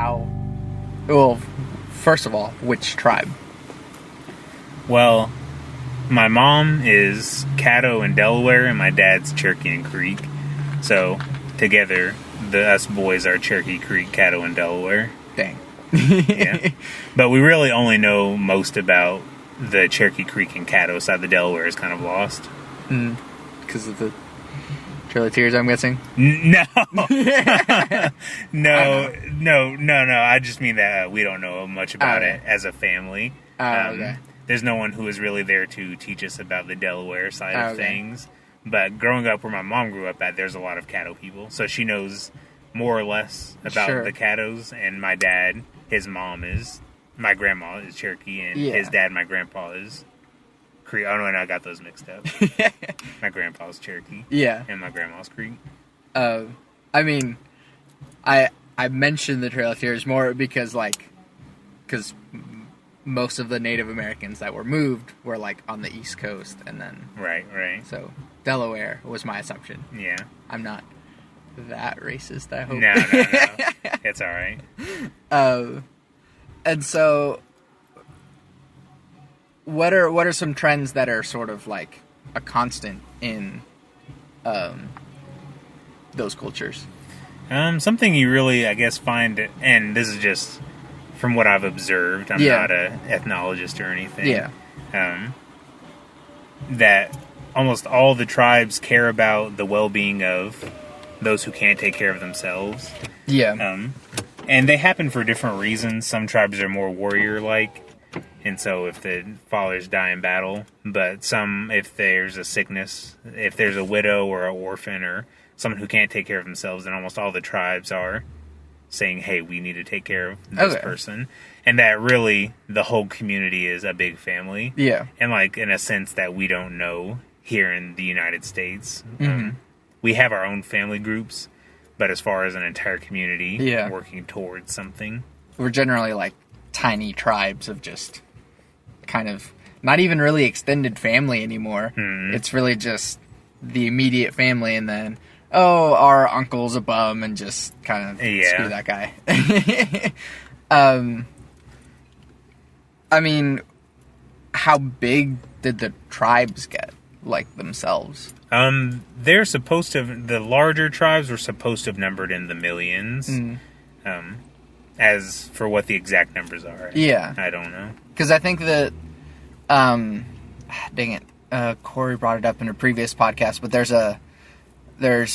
how... Well, first of all, which tribe? Well, my mom is Caddo and Delaware, and my dad's Cherokee and Creek. So, together, us boys are Cherokee Creek, Caddo, and Delaware. Dang. Yeah. But we really only know most about the Cherokee Creek and Caddo side. The Delaware is kind of lost. Because of the Trail of Tears, I'm guessing? No. No. I just mean that we don't know much about it as a family. Okay. There's no one who is really there to teach us about the Delaware side of things. But growing up where my mom grew up at, there's a lot of Caddo people. So she knows more or less about the Caddos. And my dad, his my grandma is Cherokee, and his dad, my grandpa, is Creek. Oh, no, I got those mixed up. My grandpa's Cherokee. Yeah. And my grandma's Creek. I mean, I mentioned the Trail of Tears more because most of the Native Americans that were moved were, like, on the East Coast, and then... Right. So, Delaware was my assumption. Yeah. I'm not that racist, I hope. No. It's all right. And so, what are some trends that are sort of, like, a constant in those cultures? Something you really, I guess, find... And this is just... From what I've observed, I'm not an ethnologist or anything. Yeah. That almost all the tribes care about the well-being of those who can't take care of themselves. Yeah. And they happen for different reasons. Some tribes are more warrior-like, and so if the fathers die in battle, but some, if there's a sickness, if there's a widow or an orphan or someone who can't take care of themselves, then almost all the tribes are saying, hey, we need to take care of this person. And that really, the whole community is a big family. Yeah. And, like, in a sense that we don't know here in the United States. Mm-hmm. We have our own family groups, but as far as an entire community working towards something. We're generally, like, tiny tribes of just kind of not even really extended family anymore. Mm-hmm. It's really just the immediate family, and then... Oh, our uncle's a bum, and just kind of screw that guy. I mean, how big did the tribes get, like, themselves? They're supposed to... The larger tribes were supposed to have numbered in the millions. As for what the exact numbers are. I don't know. Because I think that... dang it. Corey brought it up in a previous podcast, but there's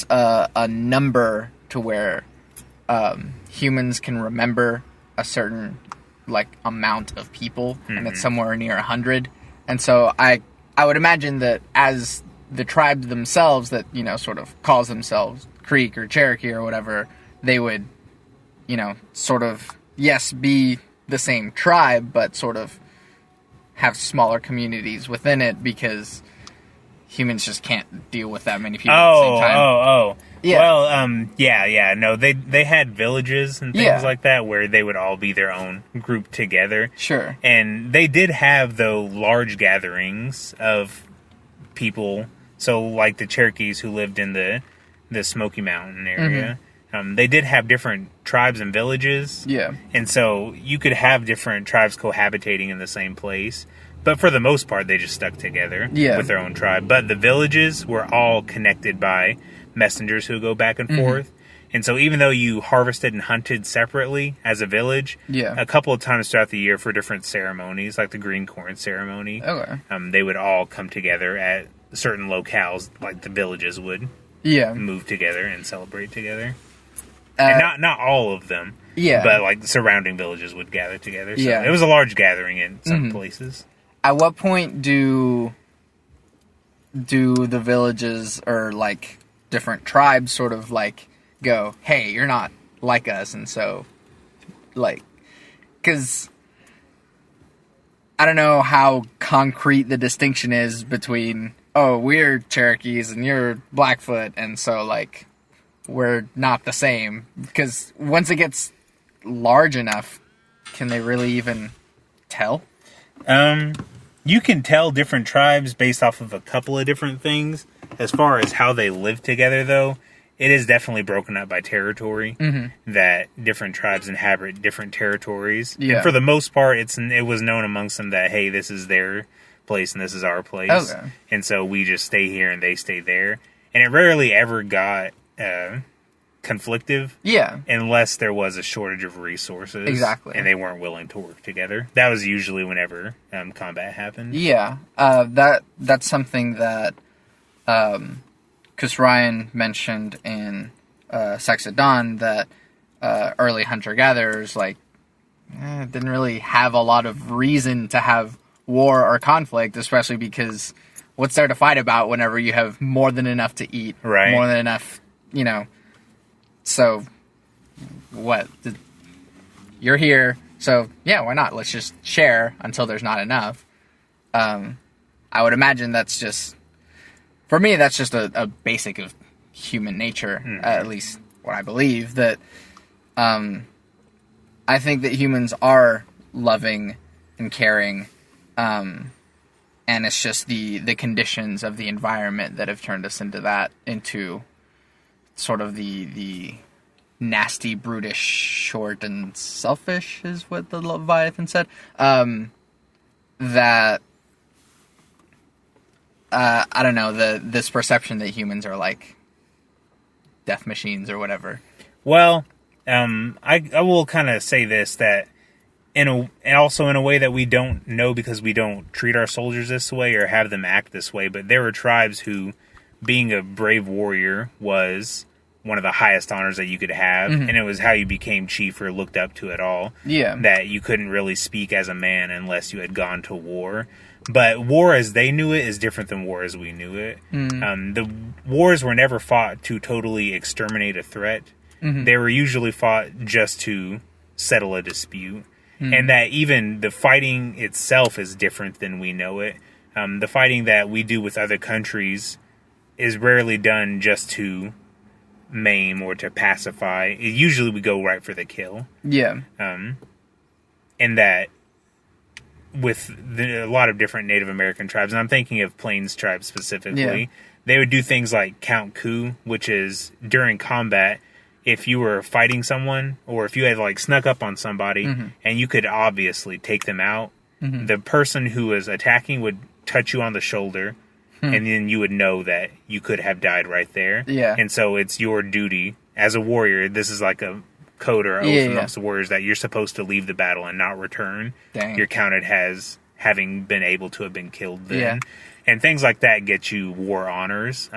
a number to where humans can remember a certain, like, amount of people, and it's somewhere near 100. And so I would imagine that as the tribes themselves that, you know, sort of calls themselves Creek or Cherokee or whatever, they would, you know, sort of, yes, be the same tribe, but sort of have smaller communities within it because... Humans just can't deal with that many people at the same time. Yeah. Well, no, they had villages and things like that where they would all be their own group together. Sure. And they did have, though, large gatherings of people. So, like the Cherokees who lived in the Smoky Mountain area. Mm-hmm. They did have different tribes and villages. Yeah. And so you could have different tribes cohabitating in the same place. But for the most part, they just stuck together with their own tribe. But the villages were all connected by messengers who go back and forth. And so even though you harvested and hunted separately as a village, a couple of times throughout the year for different ceremonies, like the green corn ceremony, they would all come together at certain locales, like the villages would move together and celebrate together. And not all of them, but like the surrounding villages would gather together. So it was a large gathering in some places. At what point do the villages or, like, different tribes sort of, like, go, hey, you're not like us, and so, like, because I don't know how concrete the distinction is between, oh, we're Cherokees and you're Blackfoot, and so, like, we're not the same, because once it gets large enough, can they really even tell? You can tell different tribes based off of a couple of different things. As far as how they live together, though, it is definitely broken up by territory, that different tribes inhabit different territories. Yeah. And for the most part, it was known amongst them that, hey, this is their place and this is our place. Okay. And so we just stay here and they stay there. And it rarely ever got conflictive. Yeah. Unless there was a shortage of resources. Exactly. And they weren't willing to work together. That was usually whenever combat happened. Yeah. That's something that, because Ryan mentioned in Sex at Dawn that early hunter-gatherers, like, didn't really have a lot of reason to have war or conflict, especially because what's there to fight about whenever you have more than enough to eat? Right. More than enough, So, what? You're here, so, yeah, why not? Let's just share until there's not enough. I would imagine that's just... For me, that's just a basic of human nature, at least what I believe, that I think that humans are loving and caring, and it's just the conditions of the environment that have turned us into sort of the nasty, brutish, short, and selfish is what the Leviathan said. That... I don't know, this perception that humans are like death machines or whatever. Well, I will kind of say this, that also in a way that we don't know because we don't treat our soldiers this way or have them act this way, but there were tribes who, being a brave warrior was one of the highest honors that you could have, and it was how you became chief or looked up to at all. Yeah. That you couldn't really speak as a man unless you had gone to war. But war as they knew it is different than war as we knew it. The wars were never fought to totally exterminate a threat. They were usually fought just to settle a dispute. And that even the fighting itself is different than we know it. The fighting that we do with other countries is rarely done just to maim or to pacify. Usually we go right for the kill. Yeah. And that with a lot of different Native American tribes, and I'm thinking of Plains tribes specifically, they would do things like count coup, which is during combat, if you were fighting someone or if you had like snuck up on somebody and you could obviously take them out, the person who was attacking would touch you on the shoulder and then you would know that you could have died right there. Yeah. And so it's your duty as a warrior. This is like a code or oath amongst the warriors that you're supposed to leave the battle and not return. Dang. You're counted as having been able to have been killed then. Yeah. And things like that get you war honors.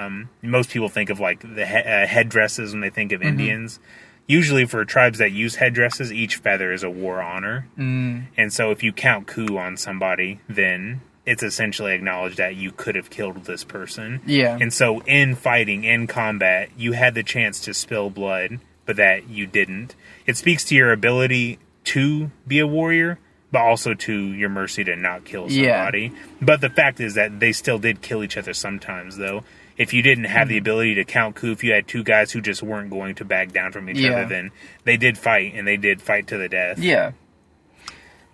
Most people think of like the headdresses when they think of Indians. Usually for tribes that use headdresses, each feather is a war honor. And so if you count coup on somebody, then it's essentially acknowledged that you could have killed this person. Yeah. And so in fighting, in combat, you had the chance to spill blood, but that you didn't. It speaks to your ability to be a warrior, but also to your mercy to not kill somebody. Yeah. But the fact is that they still did kill each other sometimes, though. If you didn't have the ability to count coup, if you had two guys who just weren't going to back down from each other, then they did fight, and they did fight to the death. Yeah.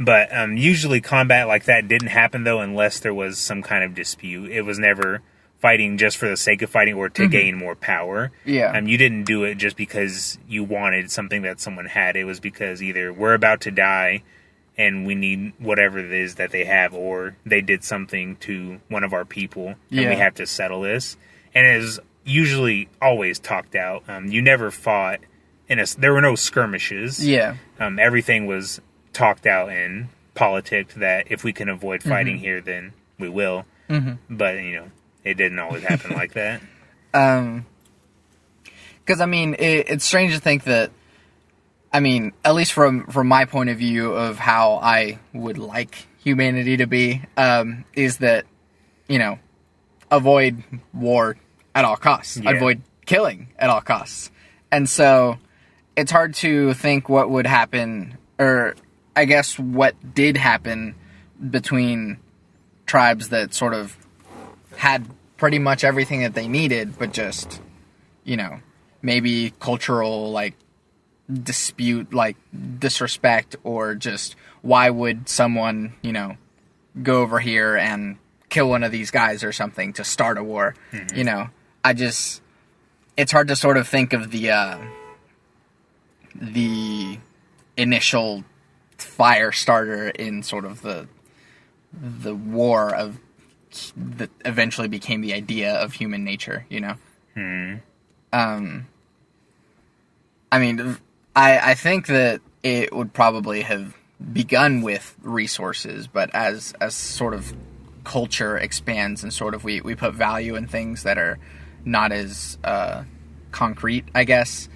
But usually combat like that didn't happen, though, unless there was some kind of dispute. It was never fighting just for the sake of fighting or to gain more power. Yeah. You didn't do it just because you wanted something that someone had. It was because either we're about to die and we need whatever it is that they have, or they did something to one of our people and we have to settle this. And it is usually always talked out. You never fought there were no skirmishes. Yeah. Everything was talked out and politicked that if we can avoid fighting here, then we will. But, it didn't always happen like that. Because, it's strange to think that, at least from my point of view of how I would like humanity to be, is that, avoid war at all costs. Yeah. Avoid killing at all costs. And so it's hard to think what would happen, or I guess what did happen between tribes that sort of had pretty much everything that they needed, but just, maybe cultural, dispute, disrespect, or just why would someone, go over here and kill one of these guys or something to start a war. it's hard to sort of think of the initial fire starter in sort of the war of that eventually became the idea of human nature, you know? I mean, I think that it would probably have begun with resources, but as sort of culture expands and sort of we put value in things that are not as concrete, I guess.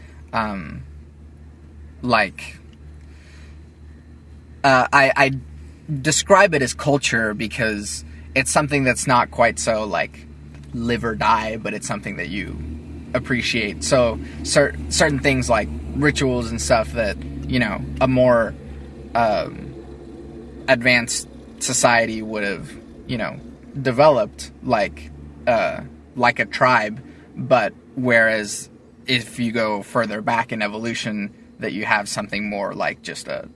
I describe it as culture because it's something that's not quite so like live or die, but it's something that you appreciate. So certain things like rituals and stuff that, you know, a more advanced society would have, you know, developed like a tribe, but whereas if you go further back in evolution, that you have something more like just a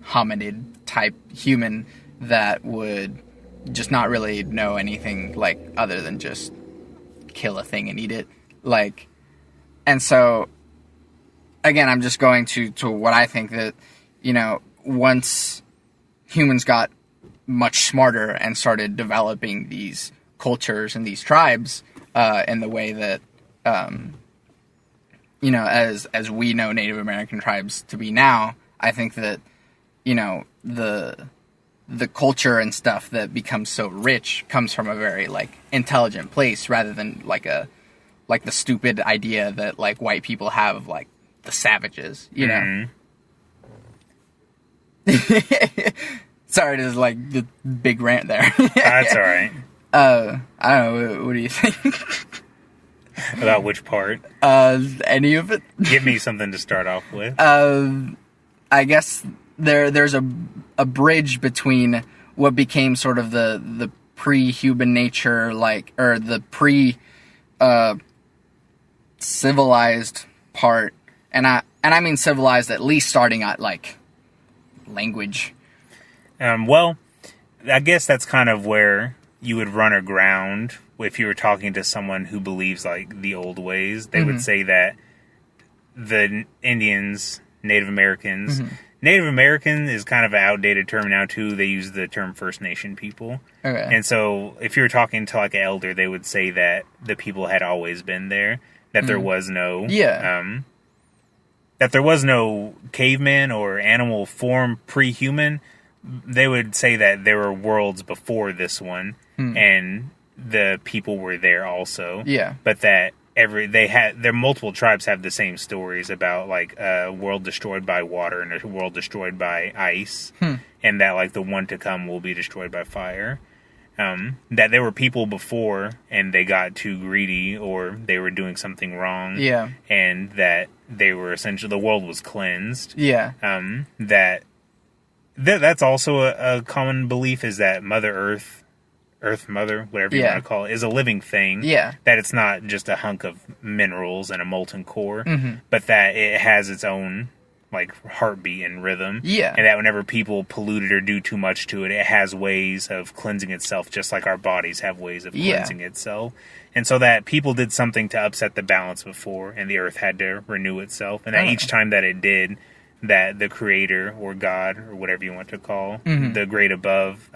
hominid type human that would just not really know anything like other than just kill a thing and eat it. Like, and so again, I'm just going to what I think that, you know, once humans got much smarter and started developing these cultures and these tribes in the way that, you know, as we know Native American tribes to be now, I think that, you know, the culture and stuff that becomes so rich comes from a very like intelligent place rather than like the stupid idea that like white people have of like the savages, you know. Sorry, there's like the big rant there. That's all right. I don't know. What do you think? About which part? Any of it. Give me something to start off with. I guess there's a bridge between what became sort of the pre-human nature, like, or the civilized part, and I mean civilized at least starting at like language. Well, I guess that's kind of where you would run aground if you were talking to someone who believes like the old ways. They would say that the Indians, Native Americans, Native American is kind of an outdated term now too. They use the term First Nation people. Okay. And so if you were talking to like an elder, they would say that the people had always been there, that there was no that there was no caveman or animal form pre-human. They would say that there were worlds before this one, and the people were there also. Yeah. But that their multiple tribes have the same stories about like a world destroyed by water and a world destroyed by ice, and that like the one to come will be destroyed by fire. That there were people before and they got too greedy or they were doing something wrong. Yeah. And that they were essentially, the world was cleansed. Yeah. That's also a common belief, is that Mother Earth Mother, whatever you want to call it, is a living thing. Yeah. That it's not just a hunk of minerals and a molten core, but that it has its own like heartbeat and rhythm. Yeah. And that whenever people pollute it or do too much to it, it has ways of cleansing itself, just like our bodies have ways of cleansing itself. And so that people did something to upset the balance before, and the earth had to renew itself. And that each time that it did, that the creator or God or whatever you want to call the great above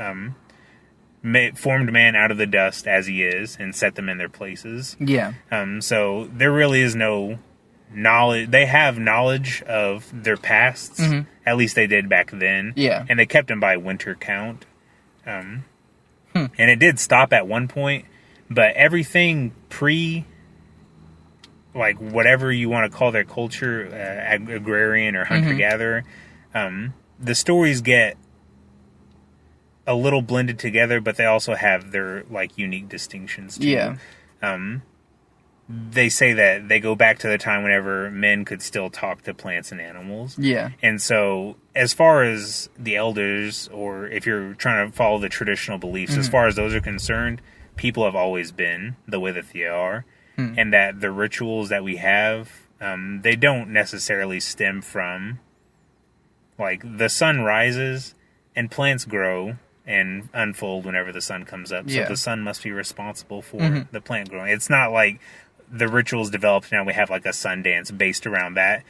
formed man out of the dust as he is and set them in their places. Yeah. So there really is no knowledge. They have knowledge of their pasts. At least they did back then. Yeah. And they kept them by winter count. And it did stop at one point, but everything like whatever you want to call their culture, agrarian or hunter-gatherer, the stories get a little blended together, but they also have their like unique distinctions too. Yeah. They say that they go back to the time whenever men could still talk to plants and animals. Yeah. And so as far as the elders, or if you're trying to follow the traditional beliefs, as far as those are concerned, people have always been the way that they are. And that the rituals that we have, they don't necessarily stem from, like, the sun rises and plants grow and unfold whenever the sun comes up. So the sun must be responsible for the plant growing. It's not like the rituals developed. Now we have like a sun dance based around that.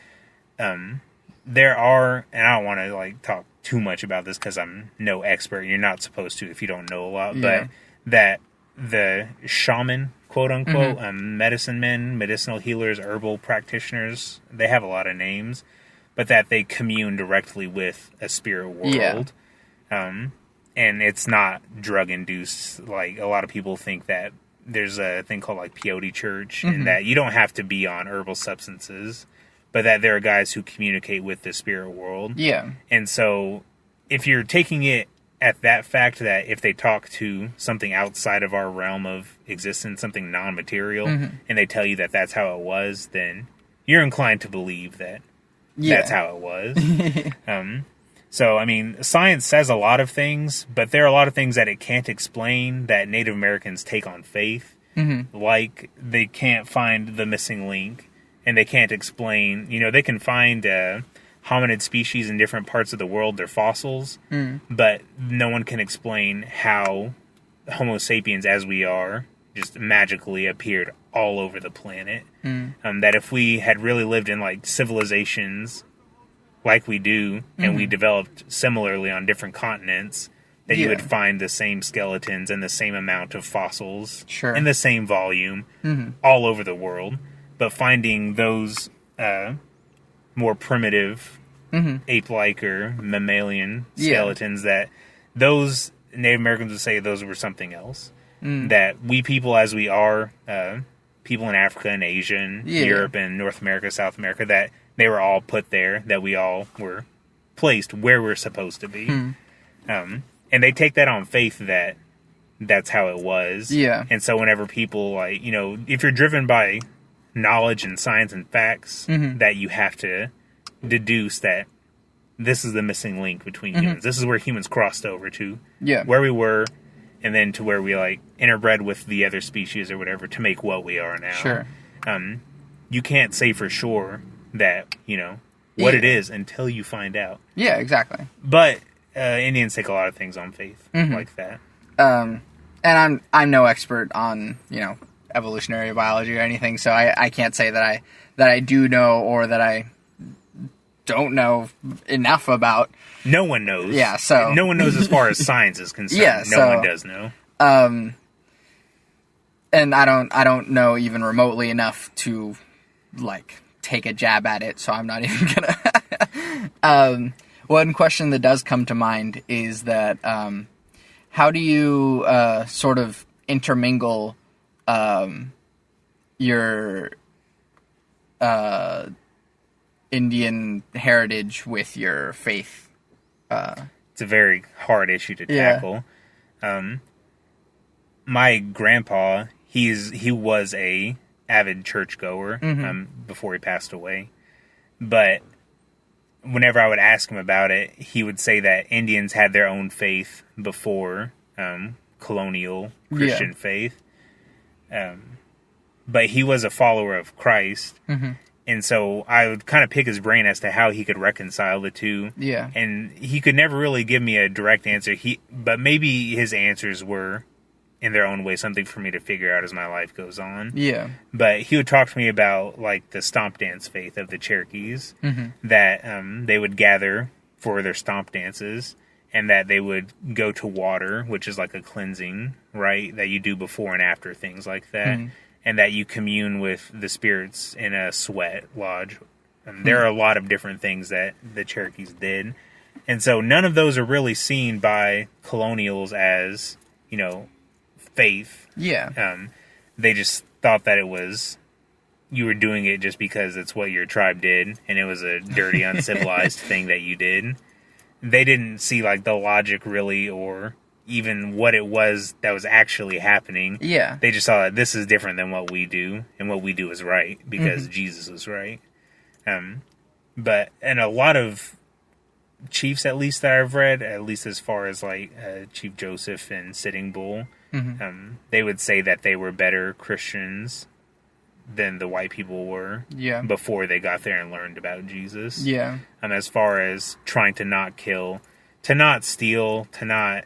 There are, and I don't want to like talk too much about this because I'm no expert. You're not supposed to if you don't know a lot, but that the shaman, quote unquote, medicine men, medicinal healers, herbal practitioners, they have a lot of names, but that they commune directly with a spirit world. And it's not drug induced. Like a lot of people think that there's a thing called like peyote church, and that you don't have to be on herbal substances, but that there are guys who communicate with the spirit world. Yeah. And so if you're taking it at that fact that if they talk to something outside of our realm of existence, something non-material, and they tell you that that's how it was, then you're inclined to believe that that's how it was. So, I mean, science says a lot of things, but there are a lot of things that it can't explain that Native Americans take on faith. Like, they can't find the missing link, and they can't explain, you know, they can find hominid species in different parts of the world, their fossils, but no one can explain how Homo sapiens, as we are, just magically appeared all over the planet. That if we had really lived in, like, civilizations like we do, and we developed similarly on different continents, that you would find the same skeletons and the same amount of fossils in the same volume all over the world. But finding those more primitive, ape-like or mammalian skeletons, that those Native Americans would say those were something else. That we people, as we are, people in Africa and Asia and Europe and North America, South America, that they were all put there, that we all were placed where we're supposed to be. And they take that on faith that that's how it was. And so whenever people, like, you know, if you're driven by knowledge and science and facts, that you have to deduce that this is the missing link between humans. This is where humans crossed over to where we were, and then to where we, like, interbred with the other species or whatever to make what we are now. You can't say for sure that, you know, what it is until you find out. Yeah, exactly. But Indians take a lot of things on faith like that. And I'm no expert on, you know, evolutionary biology or anything, so I can't say that I do know or that I don't know enough about. No one knows. Yeah, so no one knows as far as science is concerned. No one does know. And I don't know even remotely enough to, like, take a jab at it, so I'm not even gonna. One question that does come to mind is that how do you sort of intermingle your Indian heritage with your faith? It's a very hard issue to tackle. My grandpa, he was a avid churchgoer before he passed away, but whenever I would ask him about it, he would say that Indians had their own faith before colonial Christian faith. But he was a follower of Christ. And so I would kind of pick his brain as to how he could reconcile the two. And he could never really give me a direct answer. But maybe his answers were, in their own way, something for me to figure out as my life goes on. But he would talk to me about, like, the stomp dance faith of the Cherokees, that they would gather for their stomp dances, and that they would go to water, which is like a cleansing, right, that you do before and after things like that, and that you commune with the spirits in a sweat lodge. There are a lot of different things that the Cherokees did, and so none of those are really seen by colonials as, you know, faith. They just thought that it was, you were doing it just because it's what your tribe did, and it was a dirty, uncivilized thing that you did. They didn't see, like, the logic really, or even what it was that was actually happening. They just saw that this is different than what we do, and what we do is right, because Jesus was right. But, and a lot of chiefs, at least, that I've read, at least as far as, like, Chief Joseph and Sitting Bull, they would say that they were better Christians than the white people were before they got there and learned about Jesus. As far as trying to not kill, to not steal, to not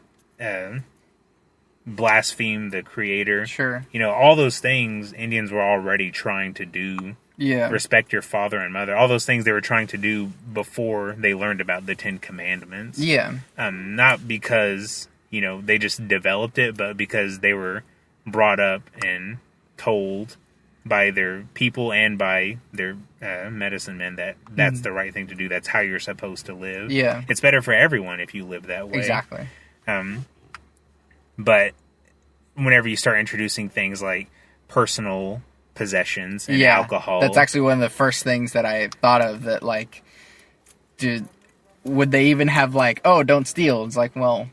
blaspheme the creator. Sure. All those things Indians were already trying to do. Yeah. Respect your father and mother. All those things they were trying to do before they learned about the 10 Commandments. Yeah. Not because, they just developed it, but because they were brought up and told by their people and by their medicine men that that's the right thing to do. That's how you're supposed to live. Yeah. It's better for everyone if you live that way. Exactly. But whenever you start introducing things like personal possessions and alcohol, that's actually one of the first things that I thought of. That like, would they even have like, oh, don't steal? It's like, well,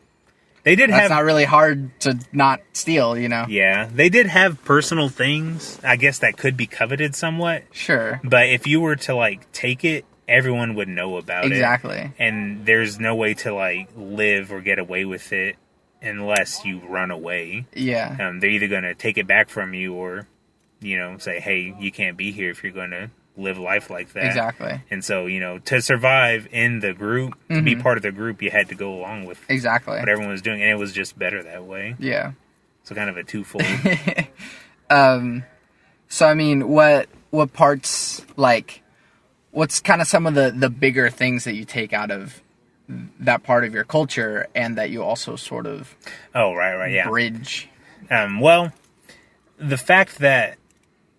they did that's not really hard to not steal, Yeah, they did have personal things, I guess, that could be coveted somewhat. Sure. But if you were to like take it, everyone would know about it. Exactly. And there's no way to like live or get away with it unless you run away. Yeah. They're either going to take it back from you or, say, hey, you can't be here if you're going to live life like that. Exactly. And so, to survive in the group, to be part of the group, you had to go along with exactly what everyone was doing. And it was just better that way. Yeah. So kind of a twofold. So, I mean, what parts, like, what's kind of some of the bigger things that you take out of that part of your culture and that you also sort of bridge? Well, the fact that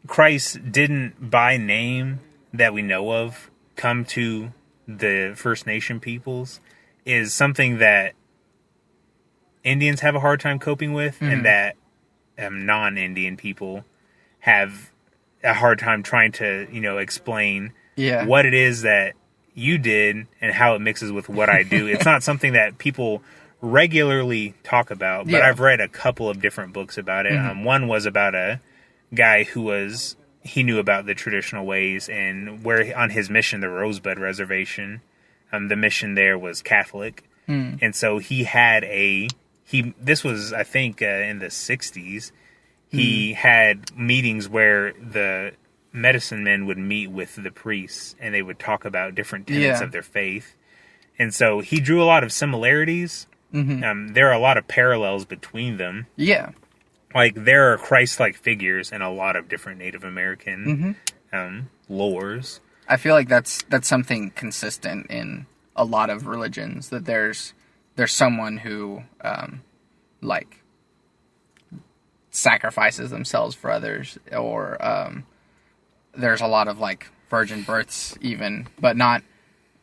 Christ didn't, by name that we know of, come to the First Nation peoples is something that Indians have a hard time coping with, and that non-Indian people have a hard time trying to, explain what it is that you did and how it mixes with what I do. It's not something that people regularly talk about, but I've read a couple of different books about it. One was about a guy he knew about the traditional ways, and where on his mission, the Rosebud Reservation, the mission there was Catholic. And so he had this was, I think, in the 60s, he had meetings where the medicine men would meet with the priests and they would talk about different tenets of their faith. And so he drew a lot of similarities. There are a lot of parallels between them. Yeah. Like, there are Christ-like figures in a lot of different Native American lores. I feel like that's something consistent in a lot of religions, that there's someone who like sacrifices themselves for others, or there's a lot of like virgin births even, but not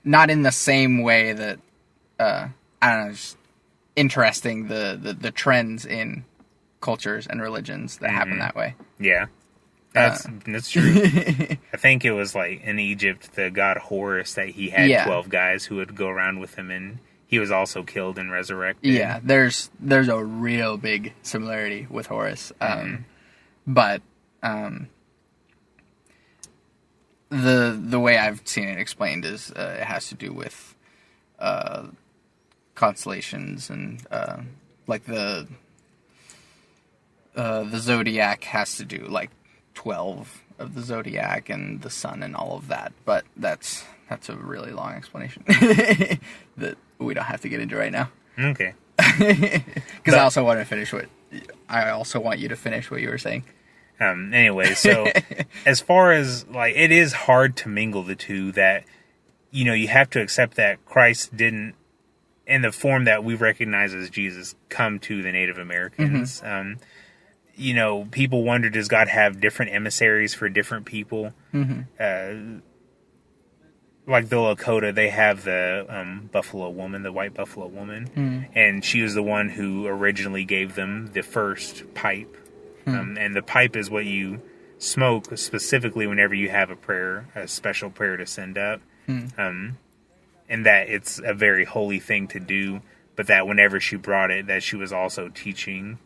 in the same way that I don't know, just interesting the trends in cultures and religions that happen that way. Yeah. That's true. I think it was like in Egypt, the god Horus, that he had 12 guys who would go around with him, and he was also killed and resurrected. Yeah, there's a real big similarity with Horus. But the way I've seen it explained is it has to do with constellations and like the zodiac has to do like 12 of the zodiac and the sun and all of that, but that's a really long explanation that we don't have to get into right now. Okay. Because I also want you to finish what you were saying. Anyway, so as far as like, it is hard to mingle the two, that you have to accept that Christ didn't, in the form that we recognize as Jesus, come to the Native Americans. People wonder, does God have different emissaries for different people? Like the Lakota, they have the buffalo woman, the white buffalo woman, and she was the one who originally gave them the first pipe. And the pipe is what you smoke specifically whenever you have a special prayer to send up. And that it's a very holy thing to do, but that whenever she brought it, that she was also teaching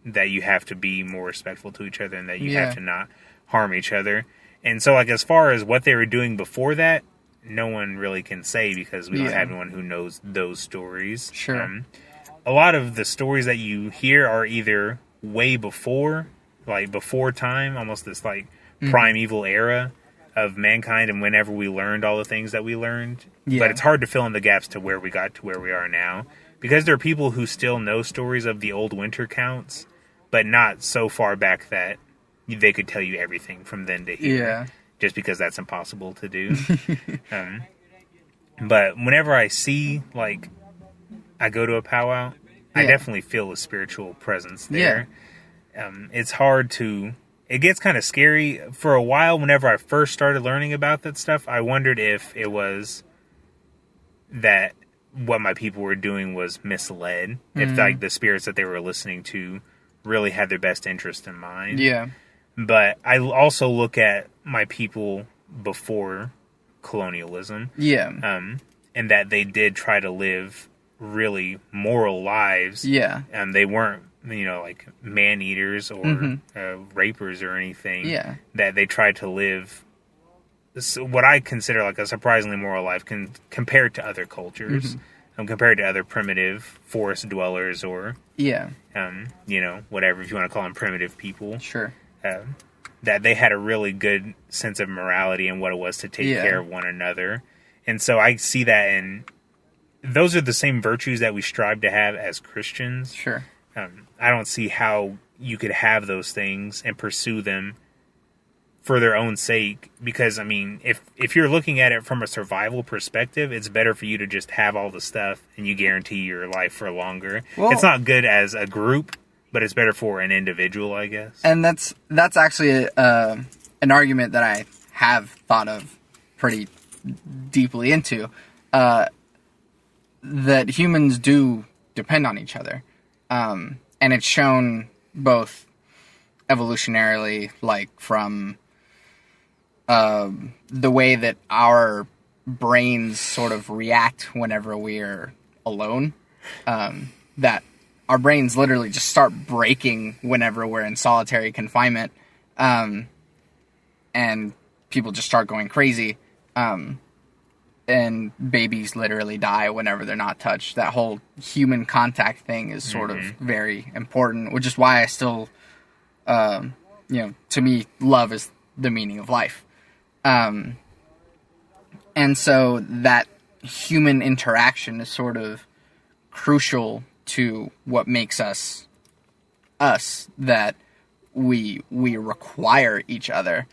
that you have to be more respectful to each other, and that you have to not harm each other. And so, like, as far as what they were doing before that, no one really can say, because we don't have anyone who knows those stories. Sure. A lot of the stories that you hear are either way before, like before time, almost this like primeval era of mankind, and whenever we learned all the things that we learned. But it's hard to fill in the gaps to where we got to where we are now, because there are people who still know stories of the old winter counts, but not so far back that they could tell you everything from then to here. Yeah. Just because that's impossible to do. But whenever I see, like, I go to a powwow, I definitely feel a spiritual presence there. It's hard to... It gets kind of scary. For a while, whenever I first started learning about that stuff, I wondered if it was that what my people were doing was misled. If, like, the spirits that they were listening to really had their best interest in mind. Yeah. But I also look at my people before colonialism. Yeah. And that they did try to live really moral lives. Yeah. They weren't, like man-eaters or rapers or anything. Yeah. That they tried to live what I consider like a surprisingly moral life compared to other cultures. Compared to other primitive forest dwellers or... whatever, if you want to call them primitive people. Sure. That they had a really good sense of morality and what it was to take care of one another. And so I see that, and those are the same virtues that we strive to have as Christians. Sure. I don't see how you could have those things and pursue them for their own sake. Because, I mean, if you're looking at it from a survival perspective, it's better for you to just have all the stuff and you guarantee your life for longer. Well, it's not good as a group, but it's better for an individual, I guess. And that's actually an argument that I have thought of pretty deeply into, that humans do depend on each other. And it's shown both evolutionarily, like from the way that our brains sort of react whenever we're alone, that our brains literally just start breaking whenever we're in solitary confinement, and people just start going crazy, and babies literally die whenever they're not touched. That whole human contact thing is sort of very important, which is why I still, to me, love is the meaning of life. And so that human interaction is sort of crucial to what makes us, that we require each other.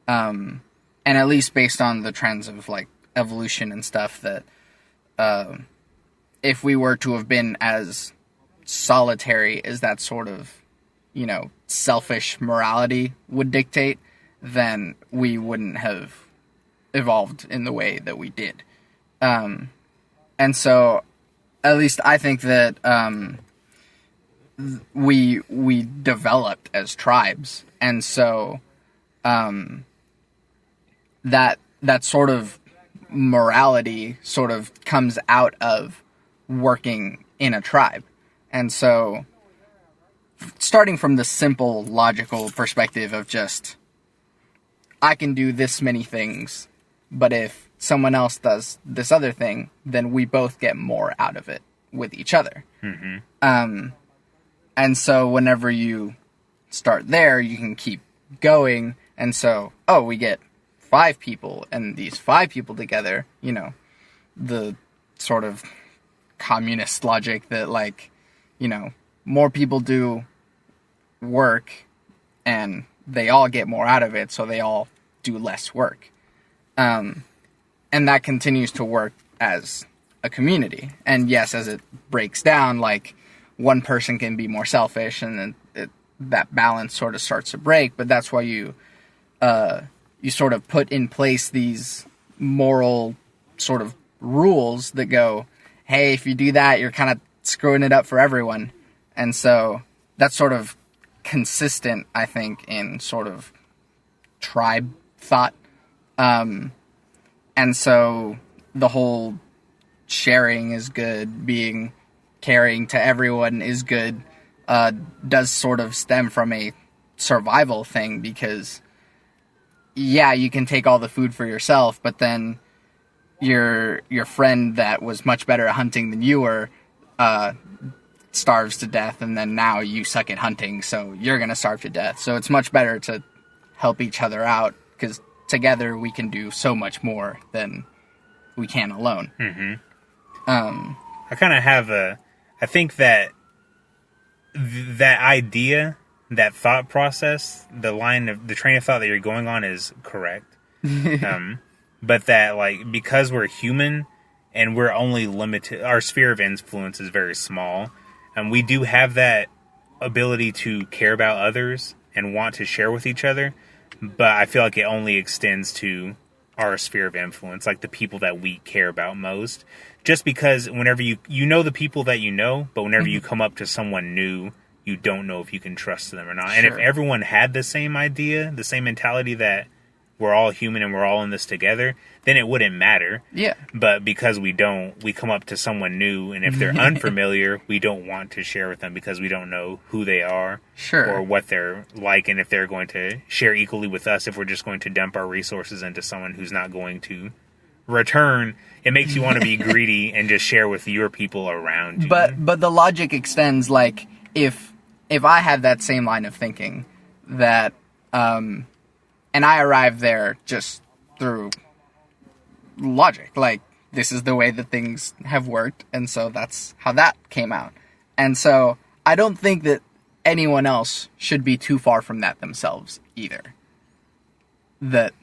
And at least based on the trends of like evolution and stuff, that if we were to have been as solitary as that sort of, selfish morality would dictate, then we wouldn't have evolved in the way that we did. And so at least I think that we developed as tribes, and so that sort of morality sort of comes out of working in a tribe. And so starting from the simple logical perspective of just, I can do this many things, but if someone else does this other thing, then we both get more out of it with each other. And so whenever you start there, you can keep going. And so, we get 5 people, and these 5 people together, the sort of communist logic that, like, more people do work and they all get more out of it, so they all do less work. And that continues to work as a community. And yes, as it breaks down, like, one person can be more selfish, and then that balance sort of starts to break. But that's why you sort of put in place these moral sort of rules that go, hey, if you do that, you're kind of screwing it up for everyone. And so that's sort of consistent, I think, in sort of tribe thought. And so the whole sharing is good, being caring to everyone is good, does sort of stem from a survival thing, because yeah, you can take all the food for yourself, but then your friend that was much better at hunting than you were starves to death, and then now you suck at hunting, so you're going to starve to death. So it's much better to help each other out, because together we can do so much more than we can alone. I kind of have I think that that idea, that thought process, the train of thought that you're going on is correct. But that, like, because we're human and we're only limited, our sphere of influence is very small, and we do have that ability to care about others and want to share with each other, but I feel like it only extends to our sphere of influence, like the people that we care about most. Just because whenever you know the people that you know, but whenever you come up to someone new, you don't know if you can trust them or not. Sure. And if everyone had the same idea, the same mentality that we're all human and we're all in this together, then it wouldn't matter. Yeah. But because we don't, we come up to someone new, and if they're unfamiliar, we don't want to share with them because we don't know who they are. Sure. Or what they're like, and if they're going to share equally with us, if we're just going to dump our resources into someone who's not going to return. It makes you want to be greedy and just share with your people around you. But the logic extends, like, if I have that same line of thinking, that and I arrived there just through logic, like, this is the way that things have worked, and so that's how that came out. And so I don't think that anyone else should be too far from that themselves either. That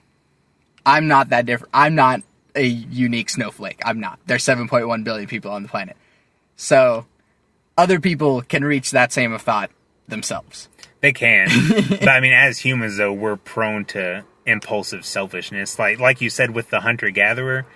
I'm not that different. I'm not a unique snowflake. I'm not. There's 7.1 billion people on the planet. So other people can reach that same thought themselves. They can. But I mean, as humans, though, we're prone to impulsive selfishness. Like you said with the hunter-gatherer,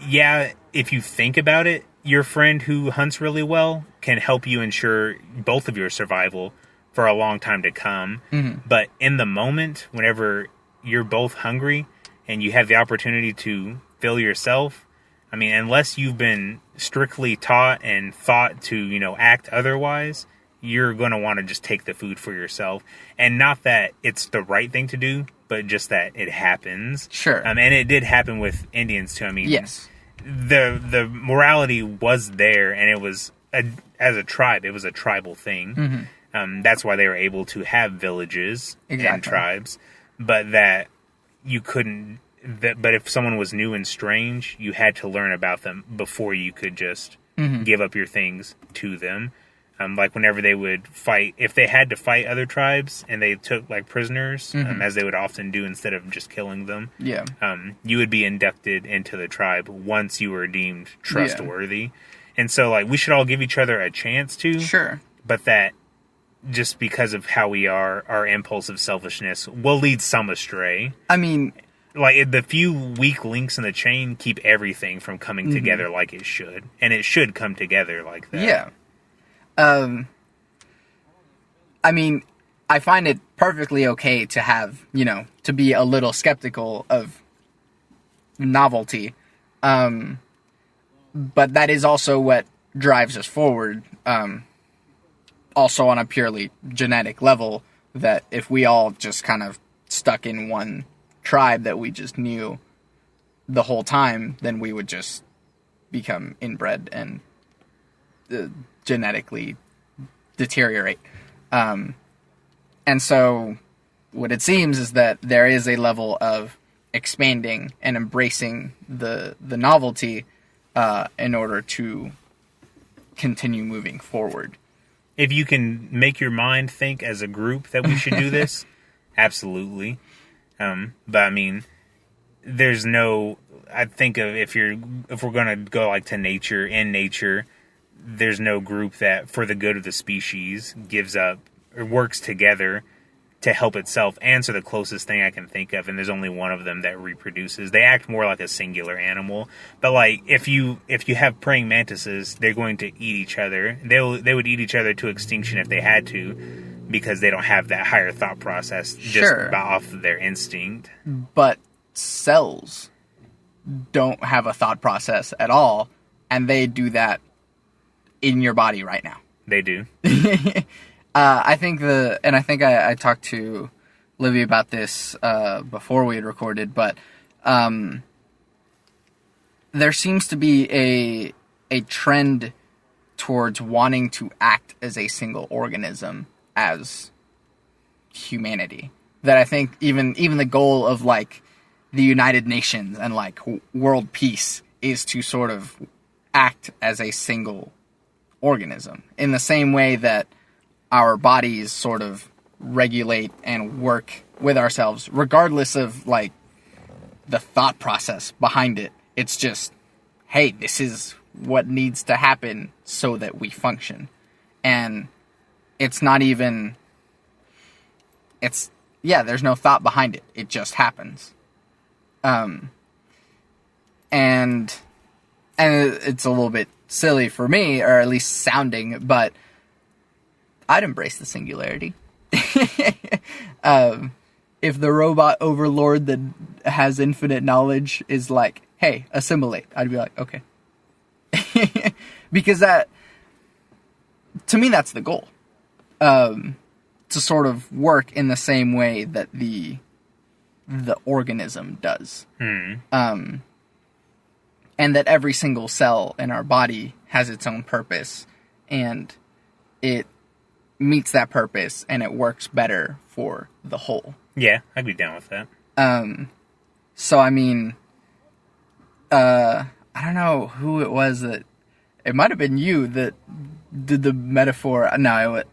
yeah, if you think about it, your friend who hunts really well can help you ensure both of your survival for a long time to come. Mm-hmm. But in the moment, whenever you're both hungry and you have the opportunity to fill yourself, I mean, unless you've been strictly taught and thought to, act otherwise, you're going to want to just take the food for yourself. And not that it's the right thing to do, but just that it happens. Sure. And it did happen with Indians, too. I mean, yes. The morality was there, and it was, as a tribe, it was a tribal thing. Mm-hmm. That's why they were able to have villages and tribes. But that you couldn't... But if someone was new and strange, you had to learn about them before you could just give up your things to them. Like whenever they would fight, if they had to fight other tribes and they took like prisoners, as they would often do instead of just killing them, you would be inducted into the tribe once you were deemed trustworthy. Yeah. And so like we should all give each other a chance to, sure, but that just because of how we are, our impulsive selfishness will lead some astray. I mean, like the few weak links in the chain keep everything from coming together like it should, and it should come together like that. Yeah. I mean, I find it perfectly okay to have, to be a little skeptical of novelty. But that is also what drives us forward. Also on a purely genetic level, that if we all just kind of stuck in one tribe that we just knew the whole time, then we would just become inbred and genetically deteriorate. And so what it seems is that there is a level of expanding and embracing the novelty in order to continue moving forward. If you can make your mind think as a group that we should do this, absolutely. But I mean, there's no, I think of if we're going to go like to nature, in nature, there's no group that for the good of the species gives up or works together to help itself answer the closest thing I can think of, and there's only one of them that reproduces. They act more like a singular animal. But like if you have praying mantises, they're going to eat each other. They would eat each other to extinction if they had to, because they don't have that higher thought process just off of their instinct. But cells don't have a thought process at all, and they do that in your body right now. They do. I think I talked to Livy about this before we had recorded, but there seems to be a trend towards wanting to act as a single organism as humanity. That I think even the goal of like the United Nations and like world peace is to sort of act as a single organism. In the same way that our bodies sort of regulate and work with ourselves, regardless of, like, the thought process behind it. It's just, hey, this is what needs to happen so that we function. And it's not even... there's no thought behind it. It just happens. And it's a little bit silly for me, or at least sounding, but I'd embrace the singularity. If the robot overlord that has infinite knowledge is like, hey, assimilate, I'd be like, okay. Because to me, that's the goal. To sort of work in the same way that the organism does. And that every single cell in our body has its own purpose, and it meets that purpose, and it works better for the whole. Yeah, I'd be down with that. So, I mean, I don't know who it was that... It might have been you that did the metaphor... No,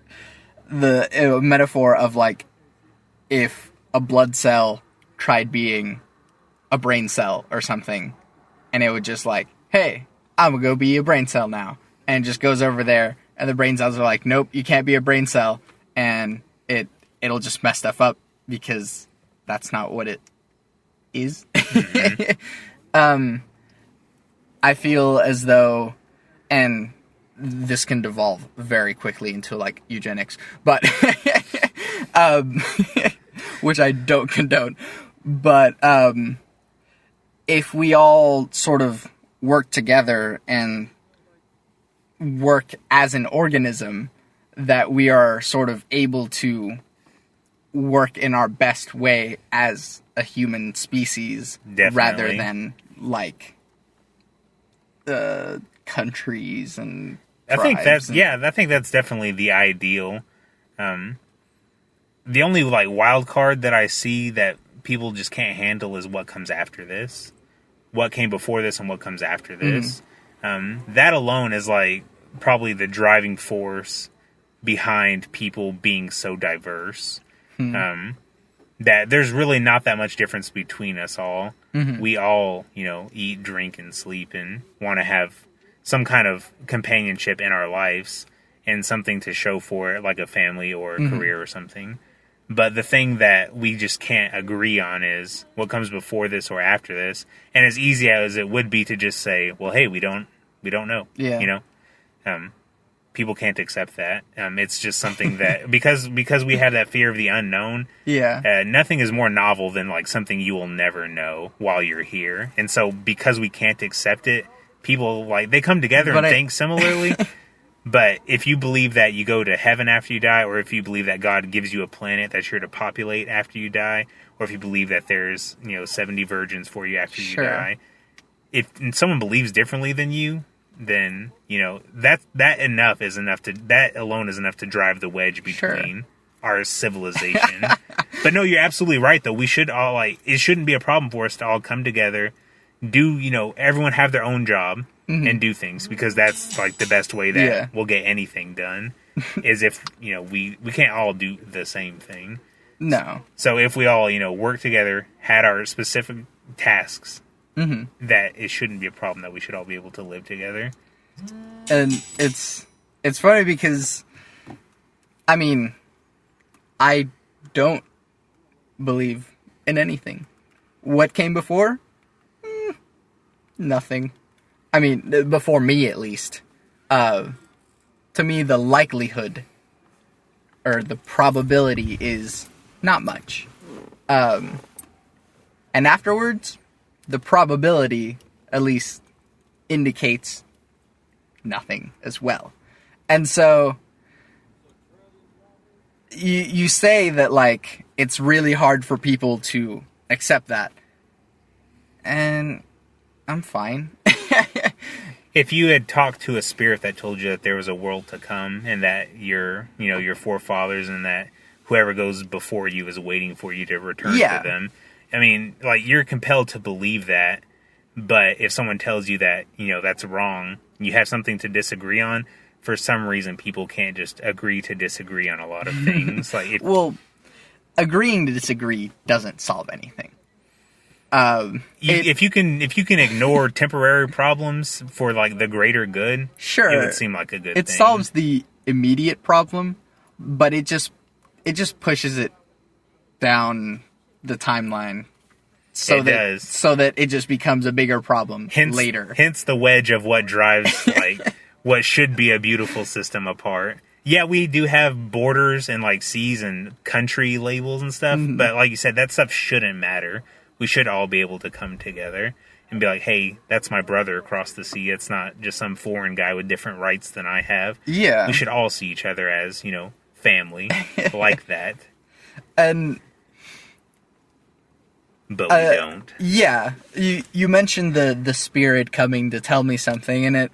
the metaphor of, like, if a blood cell tried being a brain cell or something, and it would just like, hey, I'm gonna go be a brain cell now. And just goes over there, and the brain cells are like, nope, you can't be a brain cell. And it'll just mess stuff up, because that's not what it is. Mm-hmm. I feel as though, and this can devolve very quickly into, like, eugenics, but, which I don't condone, but, if we all sort of work together and work as an organism, that we are sort of able to work in our best way as a human species. Definitely. Rather than, like, countries and tribes. I think that's definitely the ideal. The only, like, wild card that I see that people just can't handle is what comes after this. What came before this and what comes after this. That alone is, like, probably the driving force behind people being so diverse. That there's really not that much difference between us all. Mm-hmm. We all, eat, drink, and sleep, and want to have some kind of companionship in our lives and something to show for it, like a family or a career or something. But the thing that we just can't agree on is what comes before this or after this. And as easy as it would be to just say, well, hey, we don't know. Yeah. People can't accept that. It's just something that, because we have that fear of the unknown. Yeah. Nothing is more novel than, like, something you will never know while you're here. And so because we can't accept it, people, like, they come together and think similarly. But if you believe that you go to heaven after you die, or if you believe that God gives you a planet that's here to populate after you die, or if you believe that there's, 70 virgins for you after you die, if someone believes differently than you, then, that alone is enough to drive the wedge between our civilization. But no, you're absolutely right, though. We should all, it shouldn't be a problem for us to all come together, do, everyone have their own job, and do things, because that's, like, the best way that we'll get anything done, is if, we can't all do the same thing. No. So if we all, work together, had our specific tasks, that it shouldn't be a problem, that we should all be able to live together. And it's funny because, I mean, I don't believe in anything. What came before? Nothing. I mean, before me, at least. To me, the likelihood, or the probability, is not much. And afterwards, the probability, at least, indicates nothing as well. And so, you say that, like, it's really hard for people to accept that. And I'm fine. If you had talked to a spirit that told you that there was a world to come, and that your forefathers, and that whoever goes before you is waiting for you to return to them, I mean, like, you're compelled to believe that. But if someone tells you that, that's wrong, you have something to disagree on, for some reason people can't just agree to disagree on a lot of things. Like, well, agreeing to disagree doesn't solve anything. If you can ignore temporary problems for like the greater good, sure, it would seem like a good thing. It solves the immediate problem, but it just pushes it down the timeline so that it just becomes a bigger problem later. Hence the wedge of what drives like what should be a beautiful system apart. Yeah, we do have borders and like seas and country labels and stuff, but like you said, that stuff shouldn't matter. We should all be able to come together and be like, hey, that's my brother across the sea. It's not just some foreign guy with different rights than I have. Yeah. We should all see each other as, family like that. And but we don't. Yeah. You mentioned the spirit coming to tell me something, and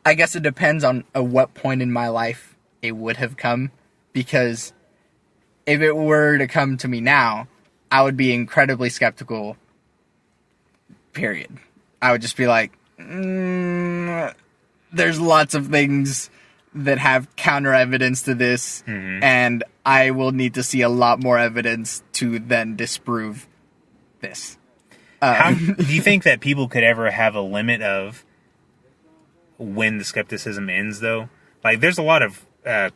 I guess it depends on at what point in my life it would have come, because if it were to come to me now, I would be incredibly skeptical, period. I would just be like, there's lots of things that have counter evidence to this, and I will need to see a lot more evidence to then disprove this. Do you think that people could ever have a limit of when the skepticism ends, though? Like, there's a lot of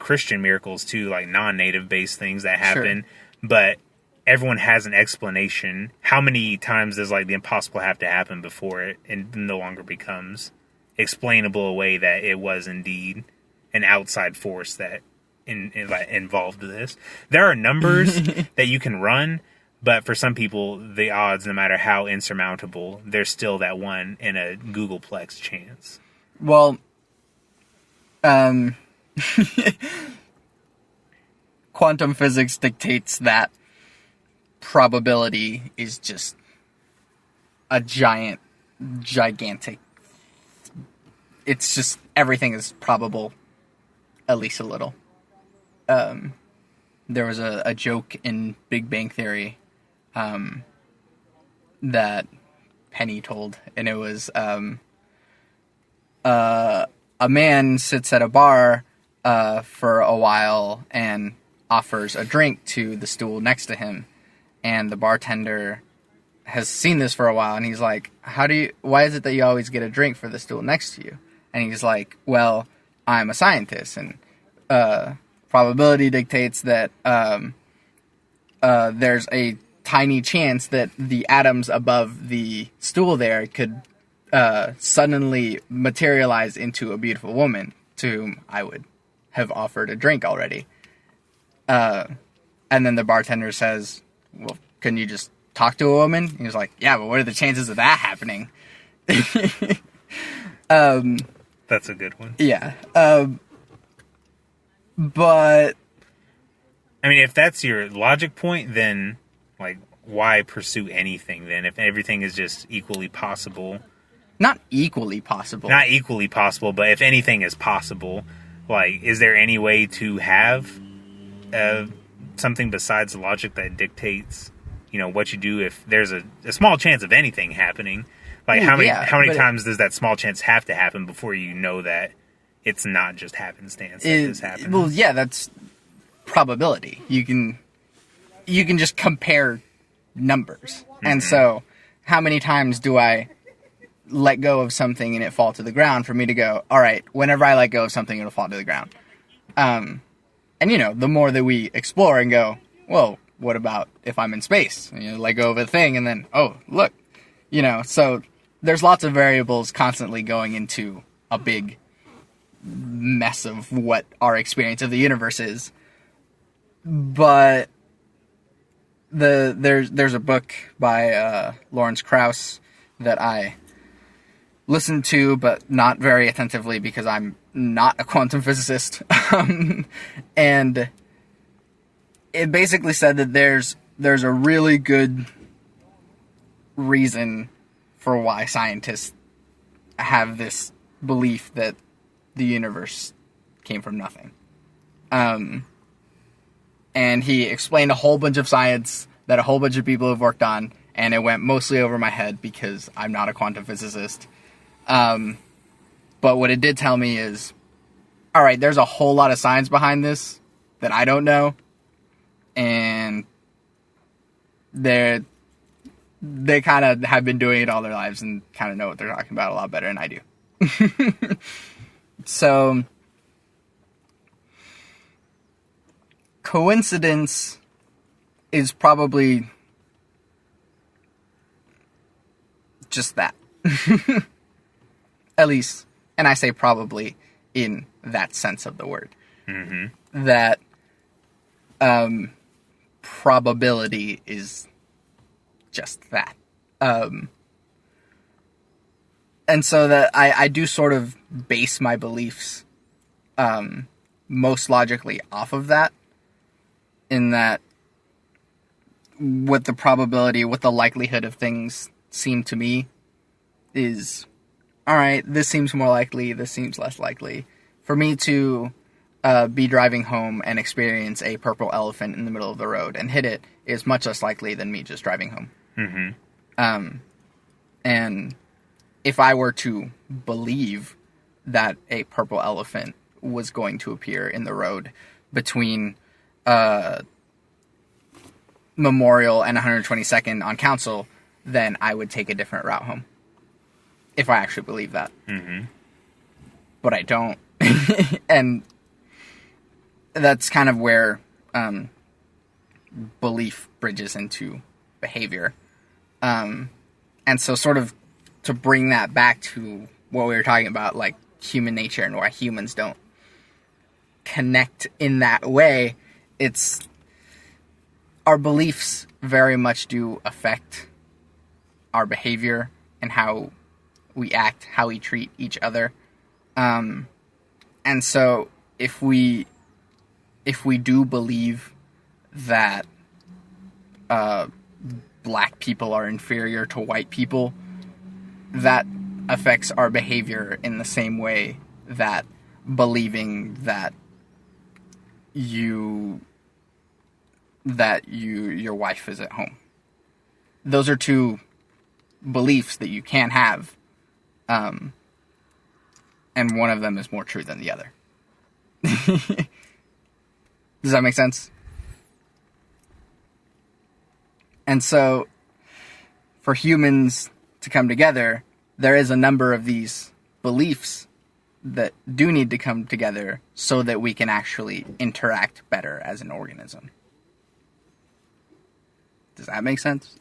Christian miracles, too, like non-native based things that happen, but everyone has an explanation. How many times does like the impossible have to happen before it and no longer becomes explainable away that it was indeed an outside force that involved this? There are numbers that you can run, but for some people, the odds, no matter how insurmountable, there's still that one in a Googleplex chance. Well, quantum physics dictates that probability is just a gigantic. It's just everything is probable, at least a little. There was a joke in Big Bang Theory that Penny told, and it was a man sits at a bar for a while and offers a drink to the stool next to him. And the bartender has seen this for a while, and he's like, why is it that you always get a drink for the stool next to you? And he's like, well, I'm a scientist, and probability dictates that there's a tiny chance that the atoms above the stool there could suddenly materialize into a beautiful woman to whom I would have offered a drink already. And then the bartender says, well, couldn't you just talk to a woman? He was like, yeah, but what are the chances of that happening? That's a good one. Yeah. But I mean, if that's your logic point, then like, why pursue anything then if everything is just equally possible? Not equally possible. Not equally possible, but if anything is possible, like, is there any way to have something besides logic that dictates, what you do if there's a small chance of anything happening? Like, how many times does that small chance have to happen before you know that it's not just happenstance that this happens? Well, yeah, that's probability. You can just compare numbers. And so, how many times do I let go of something and it fall to the ground for me to go, all right, whenever I let go of something, it'll fall to the ground. And, the more that we explore and go, well, what about if I'm in space? And let go of a thing and then, oh, look. So there's lots of variables constantly going into a big mess of what our experience of the universe is. But there's a book by Lawrence Krauss that I listened to, but not very attentively because I'm not a quantum physicist. And it basically said that there's a really good reason for why scientists have this belief that the universe came from nothing. And he explained a whole bunch of science that a whole bunch of people have worked on, and it went mostly over my head because I'm not a quantum physicist. But what it did tell me is all right, there's a whole lot of science behind this that I don't know, and they kind of have been doing it all their lives and kind of know what they're talking about a lot better than I do. So, coincidence is probably just that. At least, and I say probably in that sense of the word. Mm-hmm. That probability is just that. And so that I do sort of base my beliefs most logically off of that, in that what the probability, what the likelihood of things seem to me is, all right, this seems more likely, this seems less likely. For me to be driving home and experience a purple elephant in the middle of the road and hit it is much less likely than me just driving home. Mm-hmm. And if I were to believe that a purple elephant was going to appear in the road between Memorial and 122nd on Council, then I would take a different route home. If I actually believe that. Mm-hmm. But I don't. And that's kind of where belief bridges into behavior. And so sort of to bring that back to what we were talking about, like human nature and why humans don't connect in that way, it's our beliefs very much do affect our behavior and how we act, how we treat each other. And so if we do believe that black people are inferior to white people, that affects our behavior in the same way that believing that your wife is at home. Those are two beliefs that you can have, and one of them is more true than the other. Does that make sense? And so, for humans to come together, there is a number of these beliefs that do need to come together so that we can actually interact better as an organism. Does that make sense?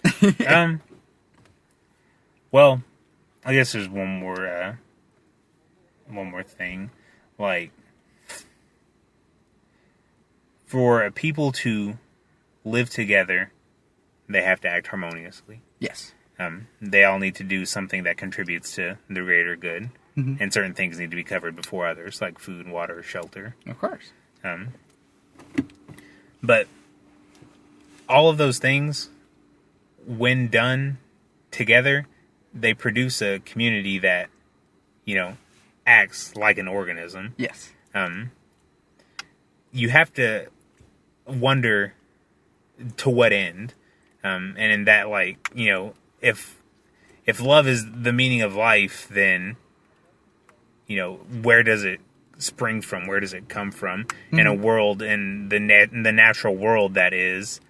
Well, I guess there's one more thing. Like, for people to live together, they have to act harmoniously. Yes. They all need to do something that contributes to the greater good. Mm-hmm. And certain things need to be covered before others, like food, water, shelter. Of course. But all of those things, when done together, they produce a community that, acts like an organism. Yes. You have to wonder to what end. And in that, if love is the meaning of life, then, where does it spring from? Where does it come from? Mm-hmm. In a world, in the natural world that is,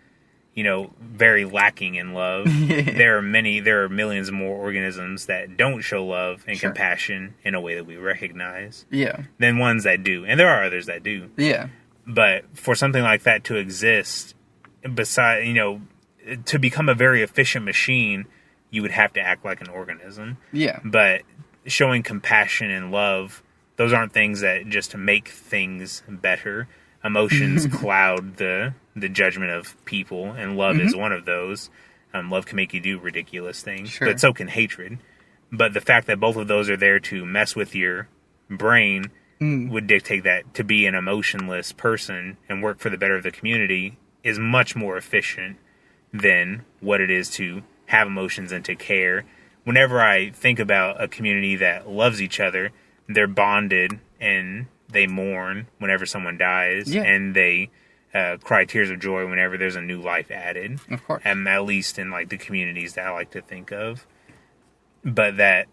very lacking in love. There are millions more organisms that don't show love and compassion in a way that we recognize. Yeah. Than ones that do. And there are others that do. Yeah. But for something like that to exist, to become a very efficient machine, you would have to act like an organism. Yeah. But showing compassion and love, those aren't things that just make things better. Emotions cloud the judgment of people, and love is one of those. Love can make you do ridiculous things, but so can hatred. But the fact that both of those are there to mess with your brain would dictate that to be an emotionless person and work for the better of the community is much more efficient than what it is to have emotions and to care. Whenever I think about a community that loves each other, they're bonded and they mourn whenever someone dies, and they cry tears of joy whenever there's a new life added. Of course. And at least in the communities that I like to think of. But that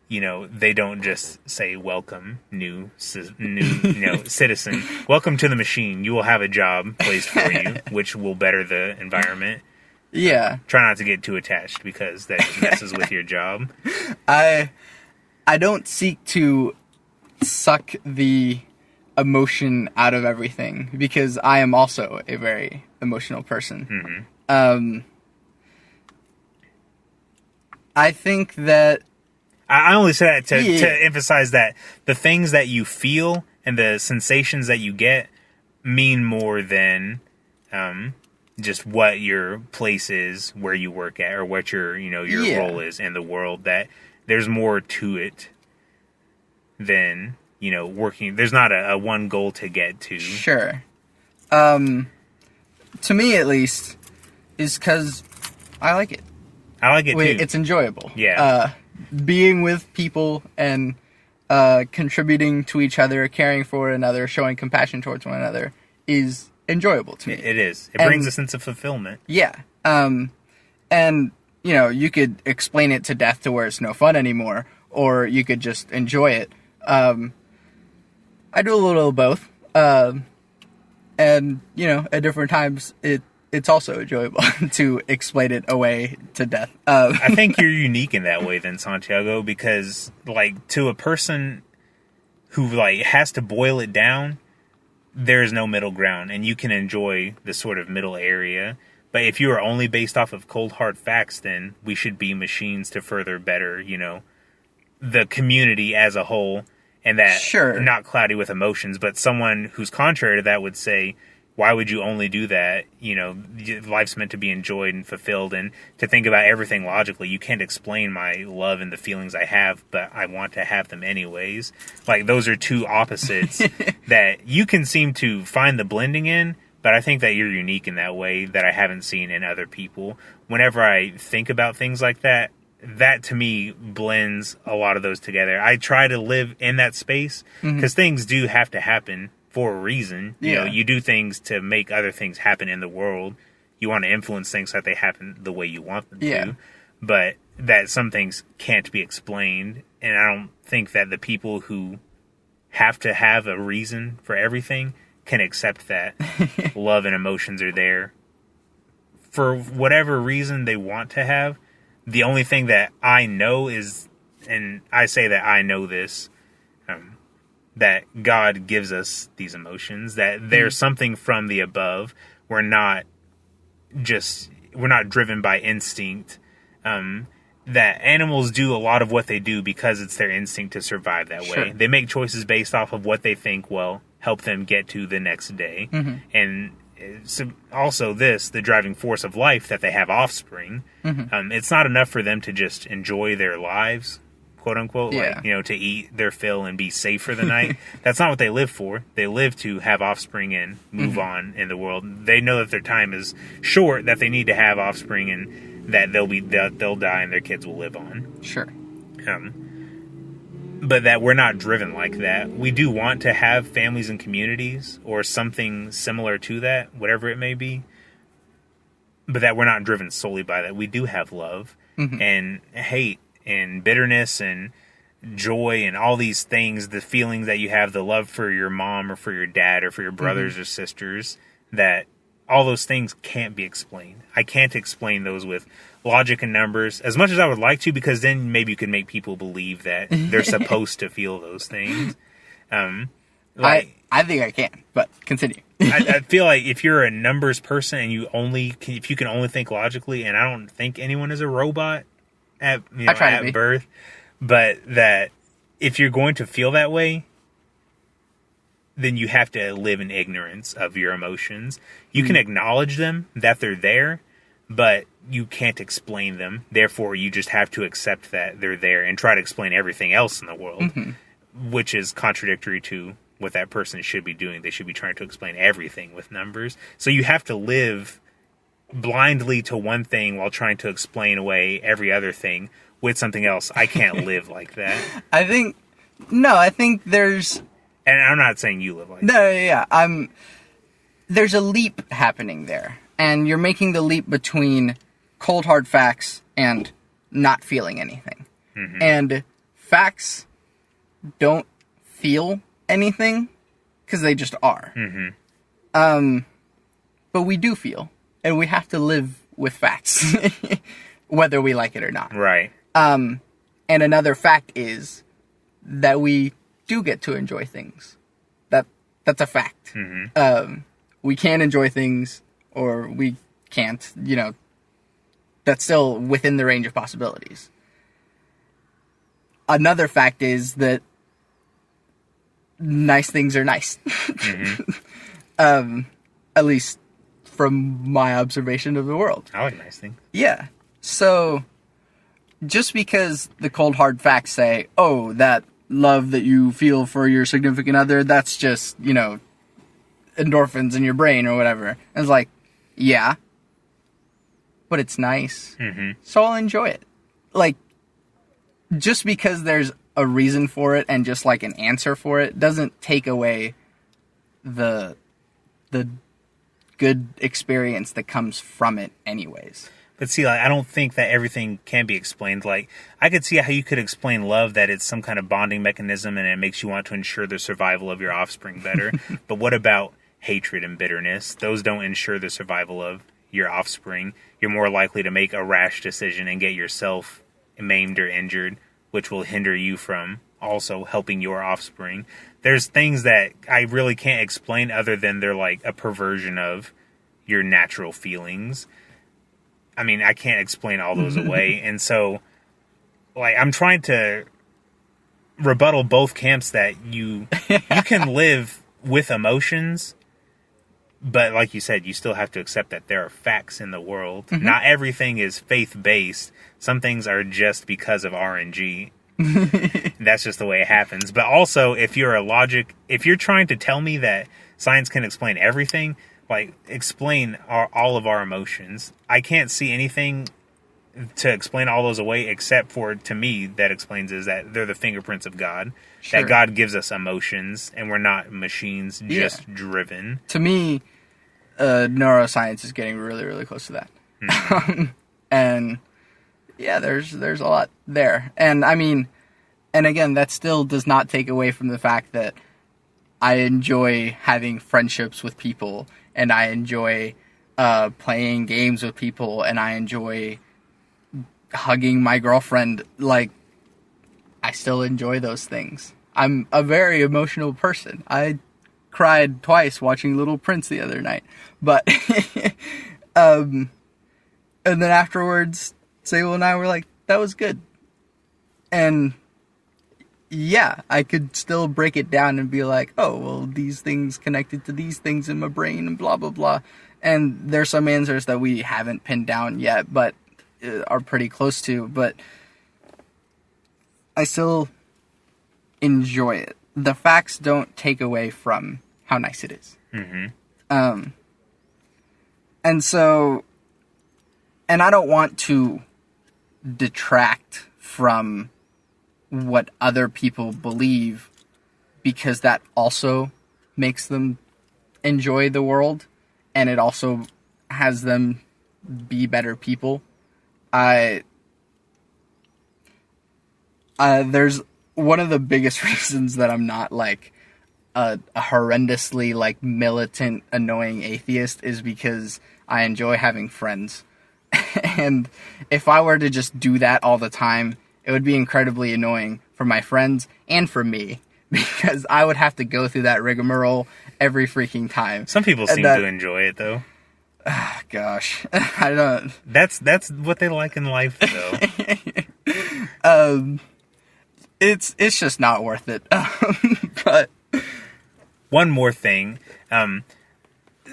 they don't just say, welcome, new citizen. Welcome to the machine. You will have a job placed for you, which will better the environment. Yeah. Try not to get too attached because that just messes with your job. I don't seek to suck the emotion out of everything because I am also a very emotional person. Mm-hmm. I think that I only say that to emphasize that the things that you feel and the sensations that you get mean more than just what your place is, where you work at, or what your role is in the world. That there's more to it than working. There's not a one goal to get to. Sure. To me, at least, is because I like it. I like it too. It's enjoyable. Yeah. Being with people and contributing to each other, caring for another, showing compassion towards one another is enjoyable to me. It is. It brings a sense of fulfillment. Yeah. And, you could explain it to death to where it's no fun anymore, or you could just enjoy it. I do a little of both. And, at different times, it's also enjoyable to explain it away to death. I think you're unique in that way then, Santiago, because, to a person who, has to boil it down, there is no middle ground, and you can enjoy the sort of middle area. But if you are only based off of cold, hard facts, then we should be machines to further better, the community as a whole, and that not cloudy with emotions. But someone who's contrary to that would say, why would you only do that? Life's meant to be enjoyed and fulfilled, and to think about everything logically. You can't explain my love and the feelings I have, but I want to have them anyways. Those are two opposites that you can seem to find the blending in, but I think that you're unique in that way that I haven't seen in other people. Whenever I think about things like that, that to me blends a lot of those together. I try to live in that space because things do have to happen for a reason. You do things to make other things happen in the world. You want to influence things so that they happen the way you want them to. But that some things can't be explained. And I don't think that the people who have to have a reason for everything can accept that love and emotions are there for whatever reason they want to have. The only thing that I know is, and I say that I know this, that God gives us these emotions, that there's something from the above. We're not driven by instinct. That animals do a lot of what they do because it's their instinct to survive that way. They make choices based off of what they think will help them get to the next day. And so also the driving force of life, that they have offspring. It's not enough for them to just enjoy their lives, quote unquote, to eat their fill and be safe for the night. That's not what they live for. They live to have offspring and move on in the world. They know that their time is short, that they need to have offspring, and that they'll die and their kids will live on. Sure. But that we're not driven like that. We do want to have families and communities or something similar to that, whatever it may be. But that we're not driven solely by that. We do have love and hate and bitterness and joy and all these things, the feelings that you have, the love for your mom or for your dad or for your brothers or sisters, that all those things can't be explained. I can't explain those with logic and numbers as much as I would like to, because then maybe you could make people believe that they're supposed to feel those things. I think I can, but continue. I feel like if you're a numbers person and if you can only think logically, and I don't think anyone is a robot at birth, but that if you're going to feel that way, then you have to live in ignorance of your emotions. You can acknowledge them, that they're there, but you can't explain them. Therefore, you just have to accept that they're there and try to explain everything else in the world, which is contradictory to what that person should be doing. They should be trying to explain everything with numbers. So you have to live blindly to one thing while trying to explain away every other thing with something else. I can't live like that. I think there's... And I'm not saying you live like that. No, yeah. There's a leap happening there. And you're making the leap between cold, hard facts and not feeling anything. And facts don't feel anything because they just are. Mm-hmm. But we do feel, and we have to live with facts, whether we like it or not. Right. And another fact is that we do get to enjoy things. That's a fact. Mm-hmm. We can enjoy things, or we can't. You know, that's still within the range of possibilities. Another fact is that nice things are nice. Mm-hmm. At least from my observation of the world. I like nice things. Yeah. So, just because the cold hard facts say, oh, that love that you feel for your significant other, that's just, you know, endorphins in your brain or whatever. And it's like, yeah. But it's nice. Mm-hmm. So I'll enjoy it. Like, just because there's a reason for it and just like an answer for it doesn't take away the good experience that comes from it anyways. But see, like, I don't think that everything can be explained. Like, I could see how you could explain love, that it's some kind of bonding mechanism and it makes you want to ensure the survival of your offspring better. But what about hatred and bitterness? Those don't ensure the survival of your offspring. You're more likely to make a rash decision and get yourself maimed or injured, which will hinder you from also helping your offspring. There's things that I really can't explain other than they're like a perversion of your natural feelings. I mean, I can't explain all those away. And so, like, I'm trying to rebuttal both camps that you can live with emotions, but like you said, you still have to accept that there are facts in the world. Mm-hmm. Not everything is faith-based. Some things are just because of RNG. That's just the way it happens. But also, if you're trying to tell me that science can explain everything, like, explain all of our emotions. I can't see anything to explain all those away except for, to me, that explains is that they're the fingerprints of God. Sure. That God gives us emotions and we're not machines just driven. To me, neuroscience is getting really, really close to that. Mm-hmm. And yeah, there's a lot there. And I mean, and again, that still does not take away from the fact that I enjoy having friendships with people, and I enjoy playing games with people, and I enjoy hugging my girlfriend. Like, I still enjoy those things. I'm a very emotional person. I cried twice watching Little Prince the other night. But, and then afterwards, Sable and I were like, that was good. And yeah, I could still break it down and be like, oh, well, these things connected to these things in my brain and blah, blah, blah. And there's some answers that we haven't pinned down yet, but are pretty close to. But I still enjoy it. The facts don't take away from how nice it is. Mm-hmm. And so, and I don't want to detract from what other people believe, because that also makes them enjoy the world, and it also has them be better people. There's one of the biggest reasons that I'm not like a horrendously like militant, annoying atheist is because I enjoy having friends. And if I were to just do that all the time, it would be incredibly annoying for my friends and for me, because I would have to go through that rigmarole every freaking time. Some people seem to enjoy it, though. Gosh, I don't. That's what they like in life, though. It's just not worth it. But one more thing.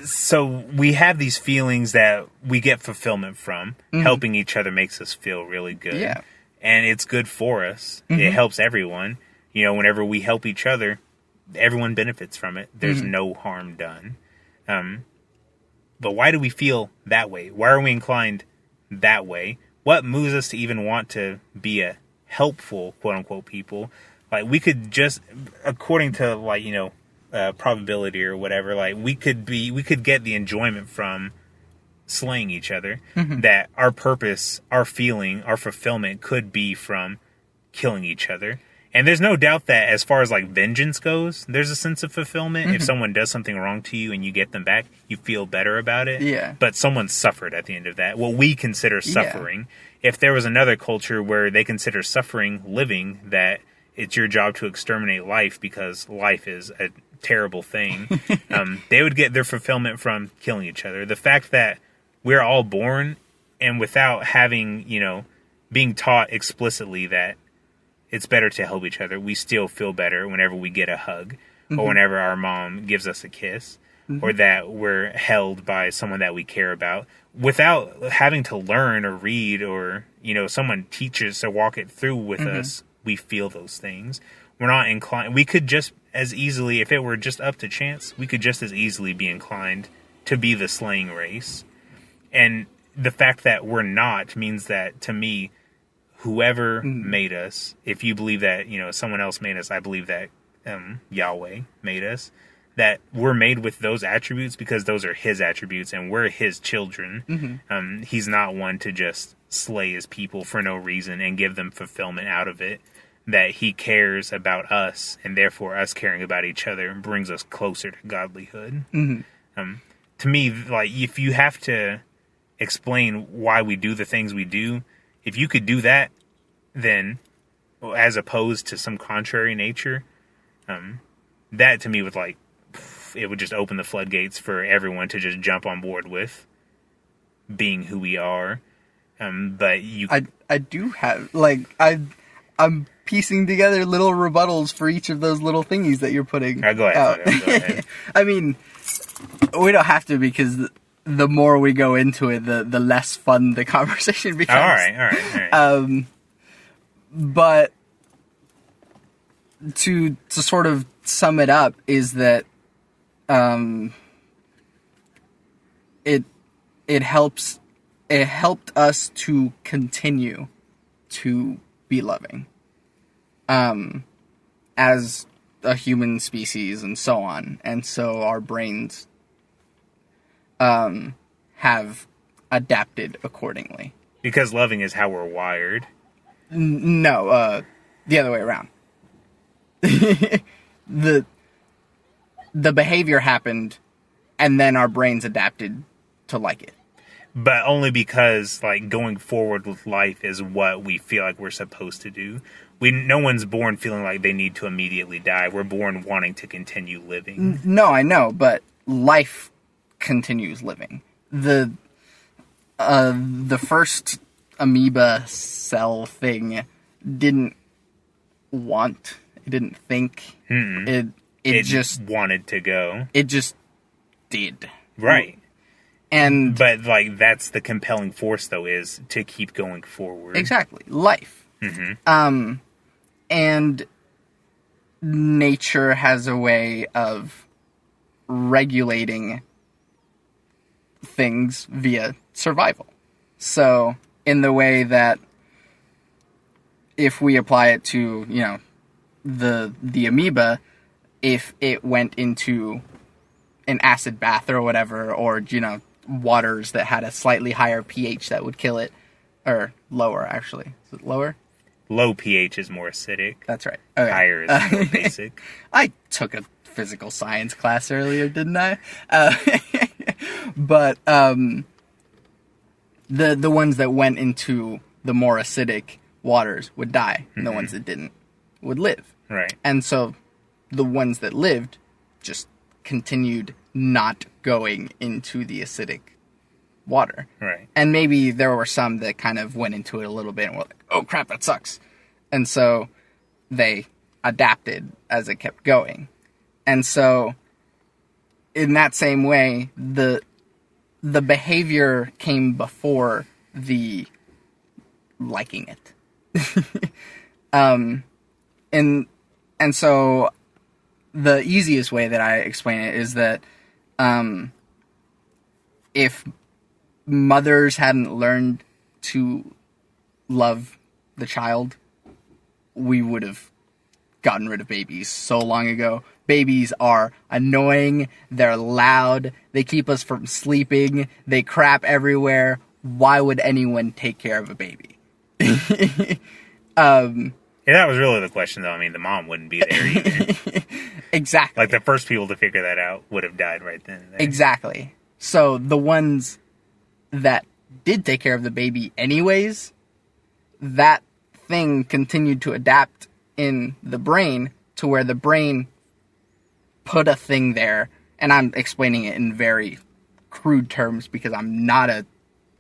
So we have these feelings that we get fulfillment from. Mm-hmm. Helping each other makes us feel really good. Yeah. And it's good for us. Mm-hmm. It helps everyone. You know, whenever we help each other, everyone benefits from it. There's no harm done. But why do we feel that way? Why are we inclined that way? What moves us to even want to be a helpful, quote-unquote, people? Like, we could just, according to, like, you know, probability or whatever, like, we could get the enjoyment from slaying each other, that our purpose, our feeling, our fulfillment could be from killing each other. And there's no doubt that as far as like vengeance goes, there's a sense of fulfillment. Mm-hmm. If someone does something wrong to you and you get them back, you feel better about it. Yeah. But someone suffered at the end of that. What we consider suffering. Yeah. If there was another culture where they consider suffering living, that it's your job to exterminate life because life is a terrible thing, they would get their fulfillment from killing each other. The fact that we're all born and without having, being taught explicitly that it's better to help each other, we still feel better whenever we get a hug, mm-hmm. or whenever our mom gives us a kiss, mm-hmm. or that we're held by someone that we care about. Without having to learn or read or, someone teaches or walk it through with mm-hmm. us, we feel those things. We're not inclined. We could just as easily, if it were just up to chance, we could just as easily be inclined to be the slaying race. And the fact that we're not means that, to me, whoever made us, if you believe that, someone else made us, I believe that Yahweh made us, that we're made with those attributes because those are his attributes and we're his children. Mm-hmm. He's not one to just slay his people for no reason and give them fulfillment out of it. That he cares about us and therefore us caring about each other brings us closer to godlyhood. Mm-hmm. To me, like, if you have to explain why we do the things we do, if you could do that, then, as opposed to some contrary nature, that to me would it would just open the floodgates for everyone to just jump on board with being who we are. But I do have, I'm piecing together little rebuttals for each of those little thingies that you're putting go ahead. Go ahead. I mean, we don't have to, because the more we go into it, the less fun the conversation becomes. All right. But to sort of sum it up is that it helped us to continue to be loving as a human species and so on. And so our brains have adapted accordingly. Because loving is how we're wired. No, the other way around. The behavior happened, and then our brains adapted to like it. But only because, going forward with life is what we feel like we're supposed to do. No one's born feeling like they need to immediately die. We're born wanting to continue living. No, I know, but life continues living. The first amoeba cell thing didn't want. It didn't think. Mm-mm. It just wanted to go. It just did. Right. But that's the compelling force, though, is to keep going forward. Exactly. Life. Mm-hmm. And nature has a way of regulating things via survival. So, in the way that if we apply it to, the amoeba, if it went into an acid bath or whatever, or, waters that had a slightly higher pH that would kill it, or lower, actually. Is it lower? Low pH is more acidic. That's right. Okay. Higher is more basic. I took a physical science class earlier, didn't I? But the ones that went into the more acidic waters would die, and the ones that didn't would live. Right. And so the ones that lived just continued not going into the acidic water. Right. And maybe there were some that kind of went into it a little bit and were like, oh crap, that sucks. And so they adapted as it kept going. And so in that same way, the behavior came before the liking it. And so the easiest way that I explain it is that if mothers hadn't learned to love the child, we would have gotten rid of babies so long ago. Babies are annoying, they're loud, they keep us from sleeping, they crap everywhere. Why would anyone take care of a baby? Yeah, that was really the question, though. I mean, the mom wouldn't be there either. Exactly. Like, the first people to figure that out would have died right then and there. Exactly. So the ones that did take care of the baby anyways, that thing continued to adapt in the brain to where the brain put a thing there, and I'm explaining it in very crude terms because I'm not a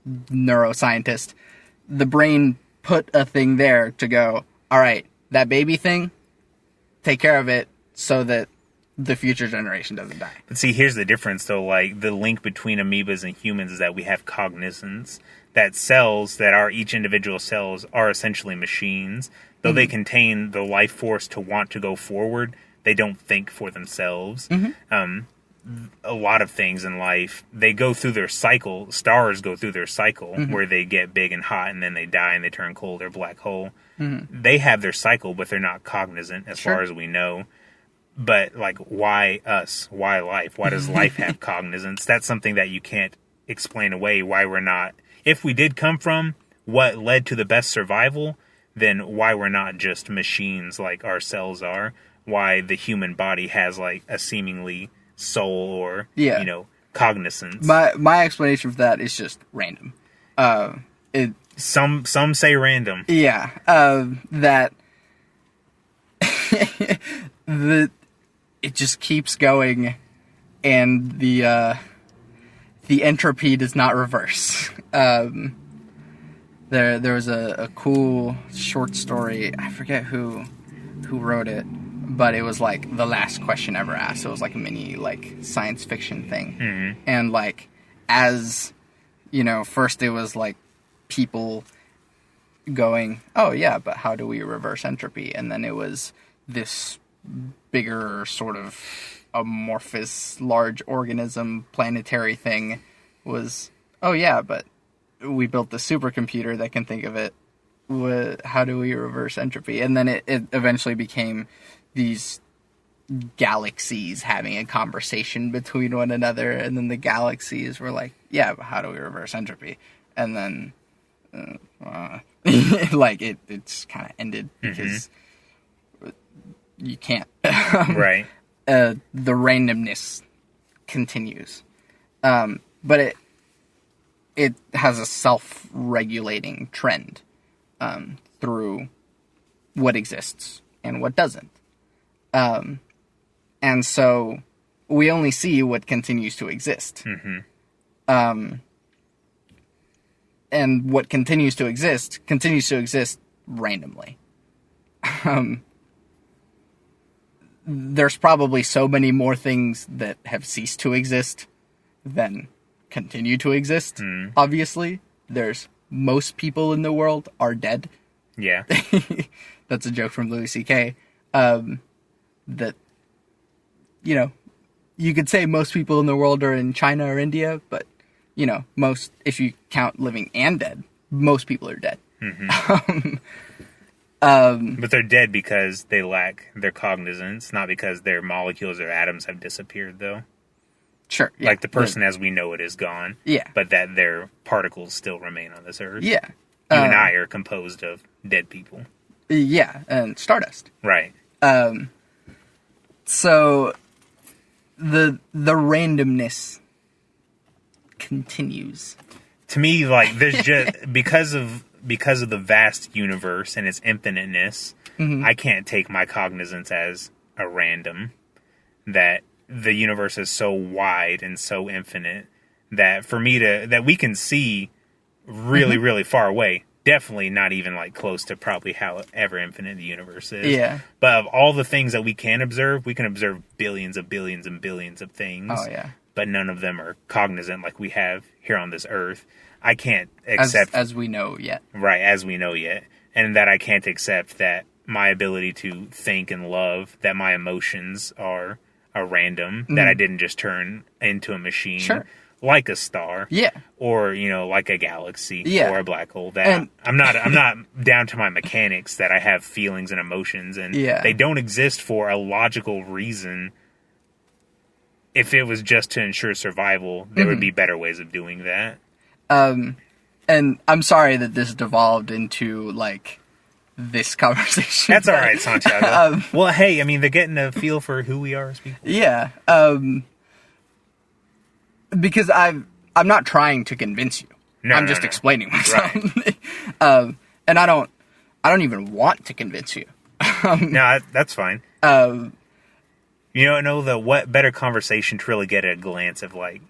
neuroscientist. The brain put a thing there to go, all right, that baby thing, take care of it so that the future generation doesn't die. But see, here's the difference, though. Like, the link between amoebas and humans is that we have cognizance. That cells that are each individual cells are essentially machines. Though they contain the life force to want to go forward, they don't think for themselves. A lot of things in life, they go through their cycle. Stars go through their cycle where they get big and hot and then they die and they turn cold or black hole. They have their cycle, but they're not cognizant as far as we know. But, like, why us? Why life? Why does life have cognizance? That's something that you can't explain away, why we're not. If we did come from what led to the best survival, then why we're not just machines like our cells are. Why the human body has, like, a seemingly soul or, you know, cognizance. My explanation for that is just random. Some say random. Yeah. That it just keeps going, and the entropy does not reverse. There was a cool short story. I forget who wrote it, but it was like the last question ever asked. It was like a mini like science fiction thing, and like as you know, first it was like people going, "Oh yeah, but how do we reverse entropy?" And then it was this bigger sort of amorphous large organism planetary thing was, "Oh yeah, but we built the supercomputer that can think of it. How do we reverse entropy?" And then it eventually became these galaxies having a conversation between one another, and then the galaxies were like, "Yeah, but how do we reverse entropy?" And then like it's kind of ended because you can't. Right. The randomness continues, but it has a self-regulating trend through what exists and what doesn't. And so we only see what continues to exist. And what continues to exist randomly. There's probably so many more things that have ceased to exist than continue to exist. Obviously, there's most people in the world are dead. Yeah. That's a joke from Louis C.K. That, you know, you could say most people in the world are in China or India, but, you know, most, if you count living and dead, most people are dead. But they're dead because they lack their cognizance, not because their molecules or atoms have disappeared, though. Sure. Yeah. Like the person as we know it is gone. Yeah. But that their particles still remain on this earth. Yeah. You and I are composed of dead people. Yeah, and stardust. Right. So the randomness continues. To me, like, there's just because of the vast universe and its infiniteness, I can't take my cognizance as a random. That the universe is so wide and so infinite that for me that we can see really, really far away. Definitely not even like close to probably however infinite the universe is. Yeah. But of all the things that we can observe billions of billions and billions of things. Oh yeah. But none of them are cognizant like we have here on this earth. I can't accept as we know yet. Right, as we know yet. And that I can't accept that my ability to think and love, that my emotions are random, that I didn't just turn into a machine. Sure. Like a star. Yeah. Or, you know, like a galaxy. Yeah. Or a black hole. That I'm not down to my mechanics that I have feelings and emotions and they don't exist for a logical reason. If it was just to ensure survival, there would be better ways of doing that. And I'm sorry that this devolved into like this conversation. That's all right, Santiago. Well, hey, I mean, they're getting a feel for who we are as people. Yeah. Because I'm not trying to convince you. No, I'm just explaining myself. Right. And I don't even want to convince you. No, that's fine. What better conversation to really get a glance of, like,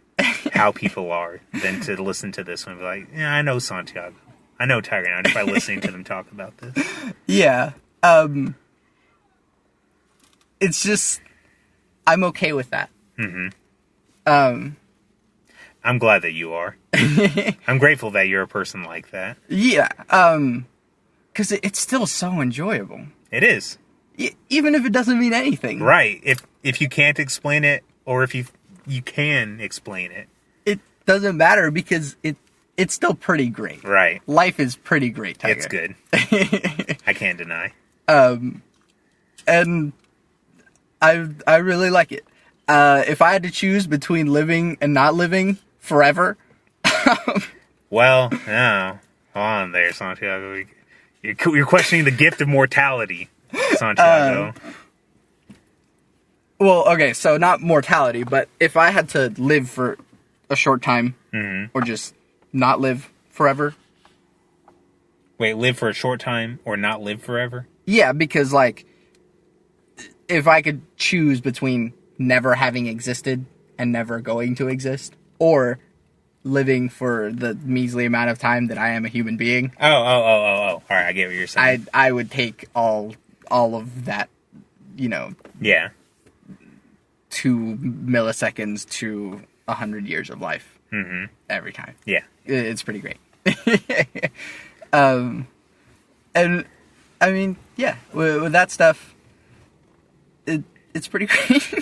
how people are than to listen to this one and be like, yeah, I know Santiago. I know Tiger now just by listening to them talk about this. Yeah. It's just, I'm okay with that. Mm-hmm. I'm glad that you are. I'm grateful that you're a person like that. Yeah. Because it's still so enjoyable. It is. Even if it doesn't mean anything. Right. If you can't explain it, or if you can explain it. It doesn't matter because it's still pretty great. Right. Life is pretty great, Tiger. It's good. I can't deny. And I really like it. If I had to choose between living and not living forever. Well, no. Hold on there, Santiago. You're questioning the gift of mortality, Santiago. Well, okay, so not mortality, but if I had to live for a short time, or just not live forever. Wait, live for a short time or not live forever? Yeah, because, like, if I could choose between never having existed and never going to exist, or living for the measly amount of time that I am a human being. Oh. All right, I get what you're saying. I would take all of that, Yeah. 2 milliseconds to 100 years of life. Mm-hmm. Every time. Yeah. It's pretty great. And, I mean, yeah, with that stuff, it's pretty great.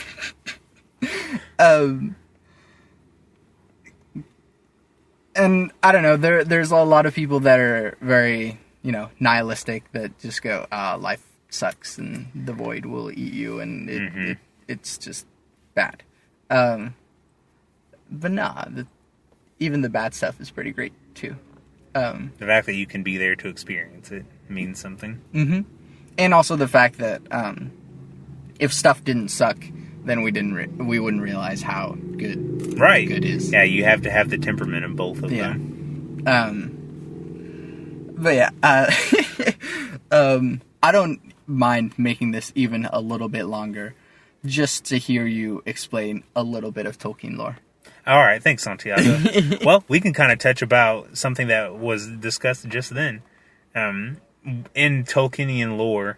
And I don't know, there's a lot of people that are very, nihilistic, that just go, life sucks and the void will eat you, and it's just bad. But nah, even the bad stuff is pretty great too. The fact that you can be there to experience it means something. Mm-hmm. And also the fact that if stuff didn't suck, then we wouldn't realize how good good is. Yeah, you have to have the temperament of both of them. But yeah, I don't mind making this even a little bit longer, just to hear you explain a little bit of Tolkien lore. All right, thanks, Santiago. Well, we can kind of touch about something that was discussed just then. In Tolkienian lore,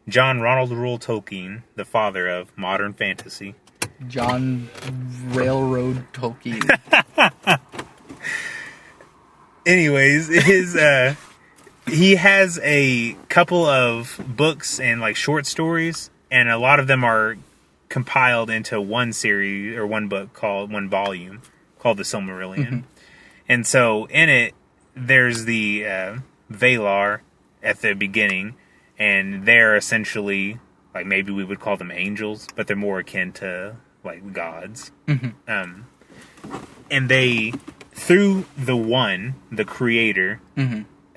John Ronald Reuel Tolkien, the father of modern fantasy. John Railroad Tolkien. Anyways, he has a couple of books and like short stories, and a lot of them are compiled into one series or one volume called the Silmarillion. Mm-hmm. And so in it, there's the Valar at the beginning, and they're essentially, like, maybe we would call them angels, but they're more akin to, like, gods. Mm-hmm. And they, through the creator,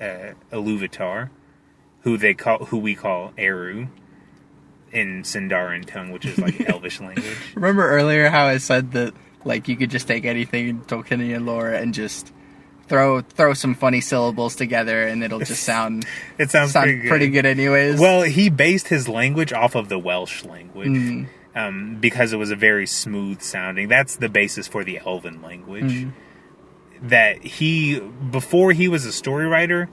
Iluvatar, who we call Eru, in Sindarin tongue, which is like Elvish language. Remember earlier how I said that, like, you could just take anything in Tolkienian lore and just throw some funny syllables together, and it'll just sound pretty good anyways. Well, he based his language off of the Welsh language, because it was a very smooth sounding. That's the basis for the Elven language. That before he was a story writer,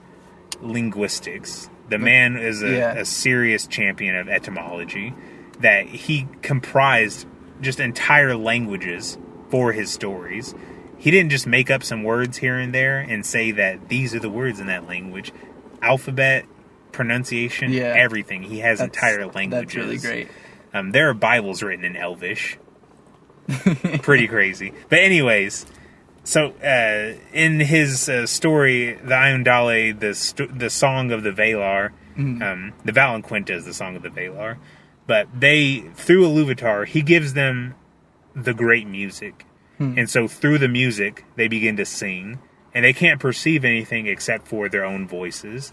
linguistics. The man is a serious champion of etymology, that he comprised just entire languages for his stories. He didn't just make up some words here and there and say that these are the words in that language. Alphabet, pronunciation, everything. He has entire languages. That's really great. There are Bibles written in Elvish. Pretty crazy. But anyways, so in his story, the Ayundale, the Song of the Valar, the Valanquinta is the Song of the Valar, but through Iluvatar, he gives them the great music. And so through the music, they begin to sing, and they can't perceive anything except for their own voices.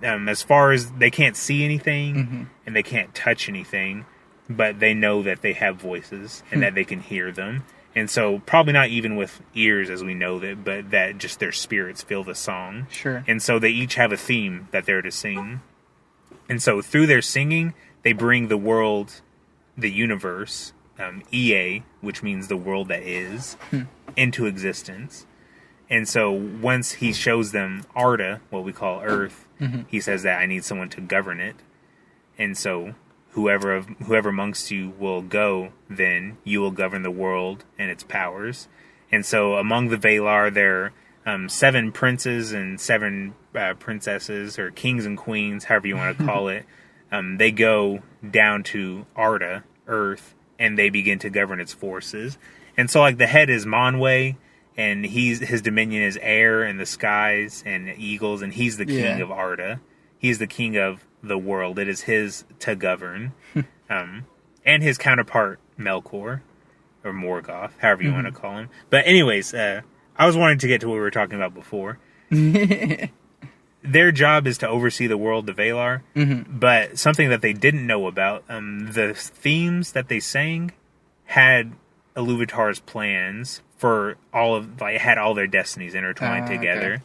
as far as they can't see anything and they can't touch anything, but they know that they have voices and that they can hear them. And so probably not even with ears as we know that, but that just their spirits feel the song. Sure. And so they each have a theme that they're to sing. And so through their singing, they bring the world, the universe, EA, which means the world that is, into existence. And so once he shows them Arda, what we call Earth, he says that I need someone to govern it. And so whoever amongst you will go, then you will govern the world and its powers. And so among the Valar, there are 7 princes and 7 princesses, or kings and queens, however you want to call it. They go down to Arda, Earth, and they begin to govern its forces. And so, like, the head is Manwë, and his dominion is air and the skies and eagles, and he's the king of Arda. He's the king of the world. It is his to govern. And his counterpart, Melkor, or Morgoth, however you want to call him. But anyways, I was wanting to get to what we were talking about before. Their job is to oversee the world, the Valar, but something that they didn't know about, the themes that they sang had Iluvatar's plans for had all their destinies intertwined together. Okay.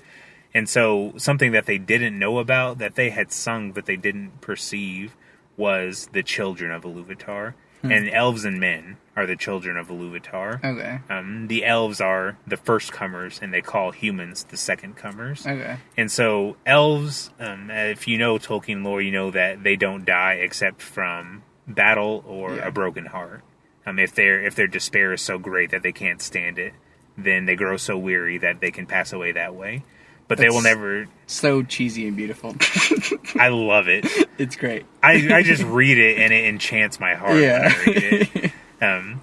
And so something that they didn't know about, that they had sung but they didn't perceive, was the children of Iluvatar. And elves and men are the children of Iluvatar. Okay. The elves are the first comers, and they call humans the second comers. Okay. And so elves, if you know Tolkien lore, you know that they don't die except from battle or a broken heart. If their despair is so great that they can't stand it, then they grow so weary that they can pass away that way. But they will never... So cheesy and beautiful. I love it. It's great. I just read it and it enchants my heart when I read it.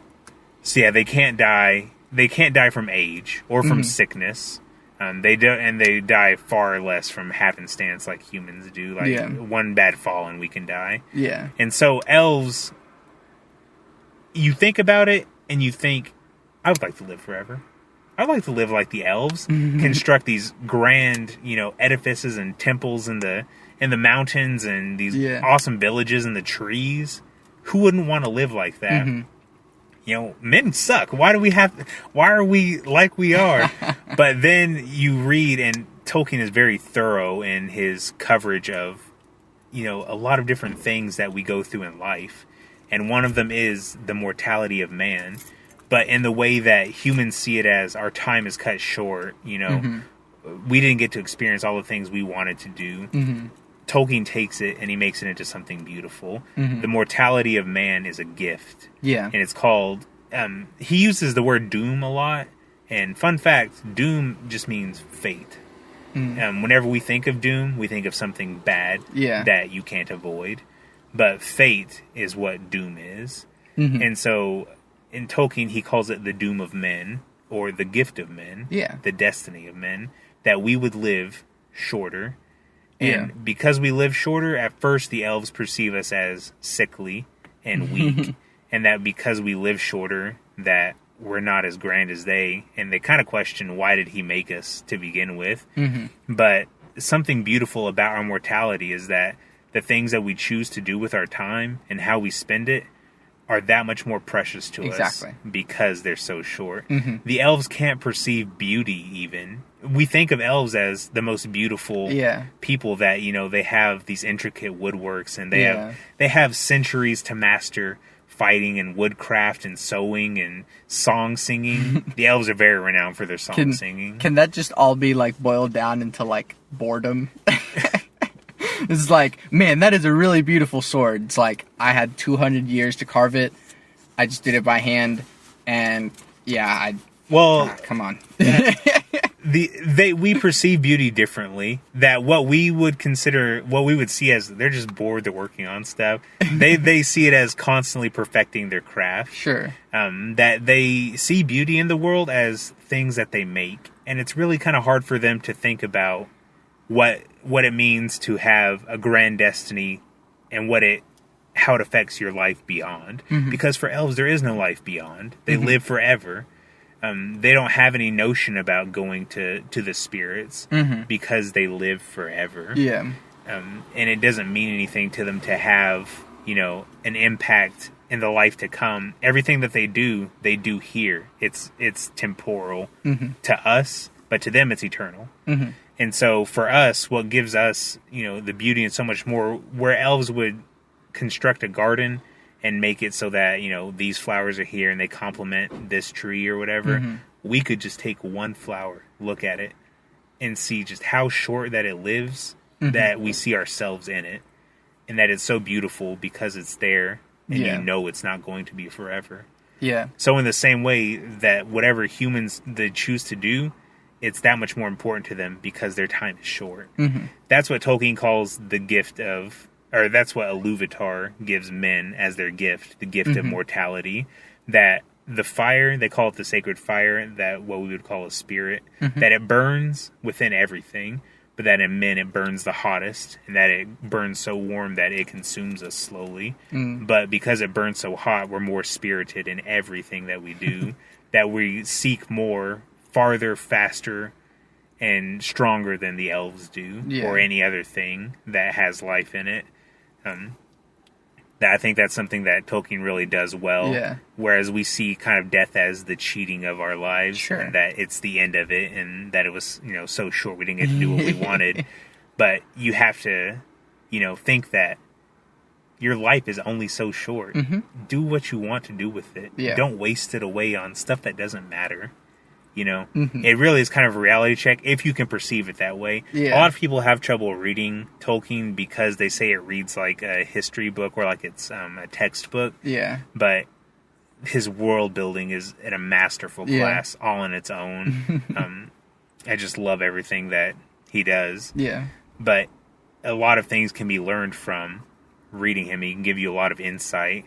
So yeah, they can't die. They can't die from age or from sickness. They die far less from happenstance like humans do. Like one bad fall and we can die. Yeah. And so elves, you think about it and you think, I would like to live forever. I'd like to live like the elves, construct these grand, edifices and temples in the mountains and these awesome villages in the trees. Who wouldn't want to live like that? Men suck. Why are we like we are? But then you read, and Tolkien is very thorough in his coverage of, a lot of different things that we go through in life. And one of them is the mortality of man. But in the way that humans see it as our time is cut short, we didn't get to experience all the things we wanted to do. Tolkien takes it and he makes it into something beautiful. The mortality of man is a gift. Yeah. And it's called, he uses the word doom a lot. And fun fact, doom just means fate. Whenever we think of doom, we think of something bad that you can't avoid. But fate is what doom is. And so... in Tolkien, he calls it the doom of men, or the gift of men, the destiny of men, that we would live shorter. And because we live shorter, at first the elves perceive us as sickly and weak, and that because we live shorter, that we're not as grand as they, and they kind of question, why did he make us to begin with? But something beautiful about our mortality is that the things that we choose to do with our time and how we spend it are that much more precious to us because they're so short. The elves can't perceive beauty even. We think of elves as the most beautiful people that, they have these intricate woodworks and they have centuries to master fighting and woodcraft and sewing and song singing. The elves are very renowned for their song singing. Can that just all be boiled down into boredom? It's man, that is a really beautiful sword. It's I had 200 years to carve it. I just did it by hand. And, come on. We perceive beauty differently. That what we would see as they're just bored, they're working on stuff. They see it as constantly perfecting their craft. Sure. That they see beauty in the world as things that they make. And it's really kind of hard for them to think about what it means to have a grand destiny and how it affects your life beyond. Because for elves, there is no life beyond. They live forever. They don't have any notion about going to the spirits because they live forever. Yeah. and it doesn't mean anything to them to have, an impact in the life to come. Everything that they do here. It's temporal to us, but to them it's eternal. And so for us, what gives us, the beauty and so much more, where elves would construct a garden and make it so that, these flowers are here and they complement this tree or whatever, we could just take one flower, look at it, and see just how short that it lives, that we see ourselves in it, and that it's so beautiful because it's there, and it's not going to be forever. Yeah. So in the same way that whatever humans they choose to do, it's that much more important to them because their time is short. That's what Tolkien calls the gift of, or that's what Iluvatar gives men as their gift, the gift of mortality, that the fire, they call it the sacred fire, that what we would call a spirit, that it burns within everything, but that in men it burns the hottest, and that it burns so warm that it consumes us slowly. But because it burns so hot, we're more spirited in everything that we do, that we seek more, farther, faster, and stronger than the elves do, or any other thing that has life in it. I think that's something that Tolkien really does well. Whereas we see kind of death as the cheating of our lives, and that it's the end of it, and that it was, so short we didn't get to do what we wanted. But you have to, think that your life is only so short. Do what you want to do with it. Don't waste it away on stuff that doesn't matter. It really is kind of a reality check if you can perceive it that way. A lot of people have trouble reading Tolkien because they say it reads like a history book or like it's a textbook. But his world building is in a masterful class all on its own. I just love everything that he does. But a lot of things can be learned from reading him. He can give you a lot of insight.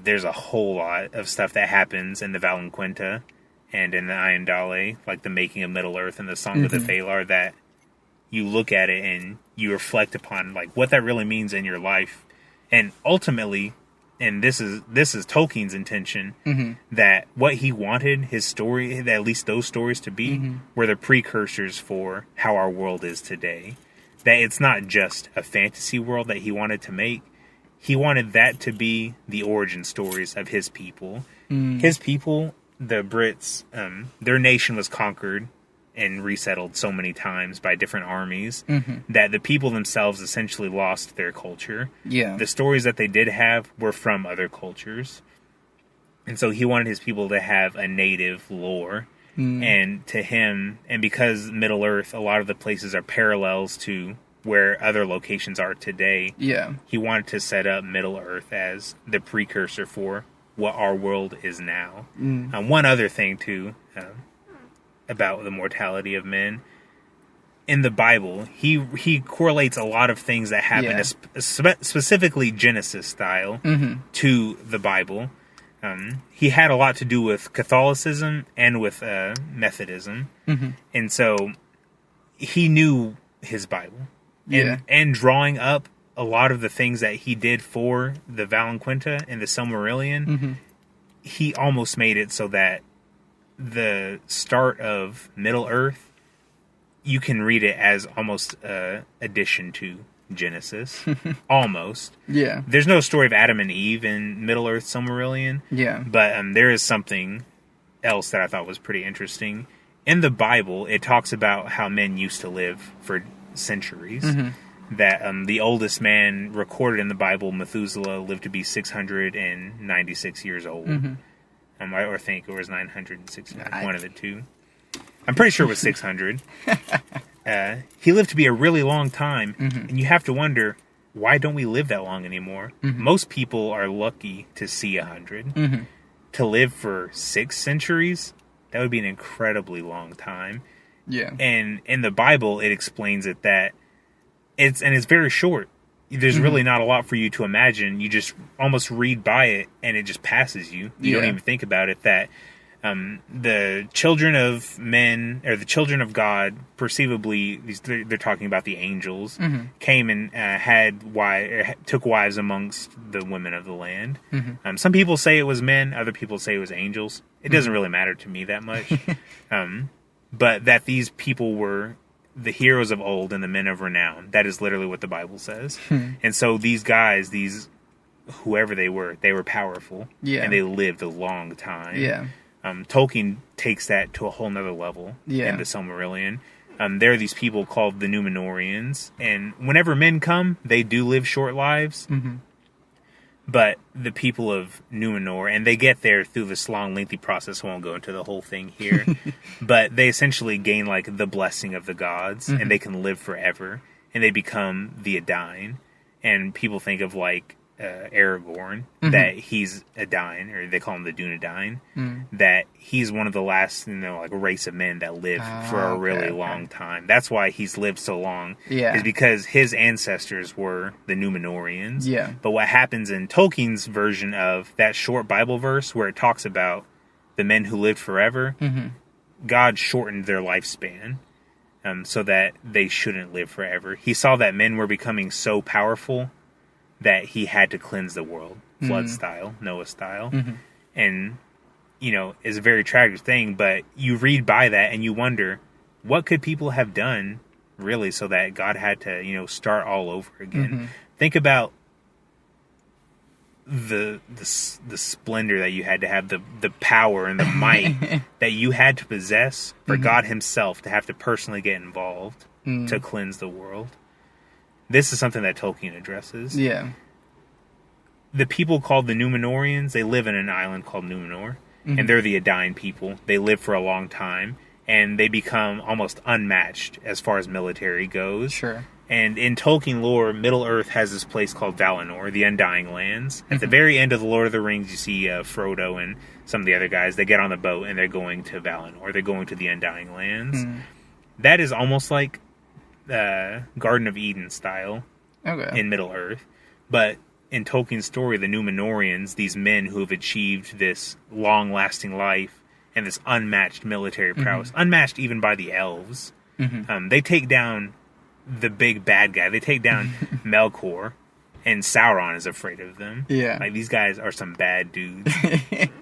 There's a whole lot of stuff that happens in the Valenquinta and in the Ayandale, like the making of Middle-earth and the Song of the Valar, that you look at it and you reflect upon like what that really means in your life. And ultimately, and this is Tolkien's intention, that what he wanted his story, at least those stories to be, were the precursors for how our world is today. That it's not just a fantasy world that he wanted to make. He wanted that to be the origin stories of his people. His people, the Brits, their nation was conquered and resettled so many times by different armies that the people themselves essentially lost their culture. The stories that they did have were from other cultures. And so he wanted his people to have a native lore. And to him, and because Middle-earth, a lot of the places are parallels to where other locations are today, he wanted to set up Middle-earth as the precursor for what our world is now. One other thing, too, about the mortality of men. In the Bible, he correlates a lot of things that happen, specifically Genesis style, to the Bible. He had a lot to do with Catholicism and with Methodism. And so he knew his Bible. And drawing up a lot of the things that he did for the Valenquinta and the Silmarillion, he almost made it so that the start of Middle-earth, you can read it as almost an addition to Genesis. Almost. There's no story of Adam and Eve in Middle-earth Silmarillion. But there is something else that I thought was pretty interesting. In the Bible, it talks about how men used to live for centuries. That the oldest man recorded in the Bible, Methuselah, lived to be 696 years old. Or think it was 960, one of the two. I'm pretty sure it was 600. He lived to be a really long time, and you have to wonder, why don't we live that long anymore? Most people are lucky to see 100. To live for 6 centuries, that would be an incredibly long time. And in the Bible, it explains it that it's very short. There's really not a lot for you to imagine. You just almost read by it, and it just passes you. You don't even think about it. That the children of men, or the children of God, perceivably, they're talking about the angels, came and took wives amongst the women of the land. Some people say it was men, other people say it was angels. It doesn't really matter to me that much. But that these people were the heroes of old and the men of renown. That is literally what the Bible says. And so these guys, whoever they were powerful. Yeah. And they lived a long time. Yeah. Tolkien takes that to a whole nother level in the Silmarillion. There are these people called the Númenóreans, and whenever men come, they do live short lives. Mm-hmm. But the people of Númenor, and they get there through this long, lengthy process. I won't go into the whole thing here. But they essentially gain, like, the blessing of the gods, mm-hmm. and they can live forever. And they become the Edain. And people think of, like, Aragorn, mm-hmm. that he's Edain, or they call him the Dunedain, that he's one of the last, like, race of men that live for a really long time. That's why he's lived so long, is because his ancestors were the Númenóreans. Yeah. But what happens in Tolkien's version of that short Bible verse where it talks about the men who lived forever, mm-hmm. God shortened their lifespan so that they shouldn't live forever. He saw that men were becoming so powerful that he had to cleanse the world, flood style, Noah style. Mm-hmm. And, it's a very tragic thing, but you read by that and you wonder, what could people have done, really, so that God had to, start all over again? Mm-hmm. Think about the splendor that you had to have, the power and the might that you had to possess for mm-hmm. God himself to have to personally get involved to cleanse the world. This is something that Tolkien addresses. Yeah. The people called the Númenóreans, they live in an island called Númenor, mm-hmm. and they're the Edain people. They live for a long time, and they become almost unmatched as far as military goes. Sure. And in Tolkien lore, Middle-earth has this place called Valinor, the Undying Lands. Mm-hmm. At the very end of The Lord of the Rings, you see Frodo and some of the other guys. They get on the boat, and they're going to Valinor. They're going to the Undying Lands. Mm. That is almost like Garden of Eden style in Middle-earth. But in Tolkien's story, the Númenóreans, these men who have achieved this long-lasting life and this unmatched military prowess, mm-hmm. unmatched even by the elves, mm-hmm. They take down the big bad guy. They take down Melkor, and Sauron is afraid of them. Yeah. Like, these guys are some bad dudes.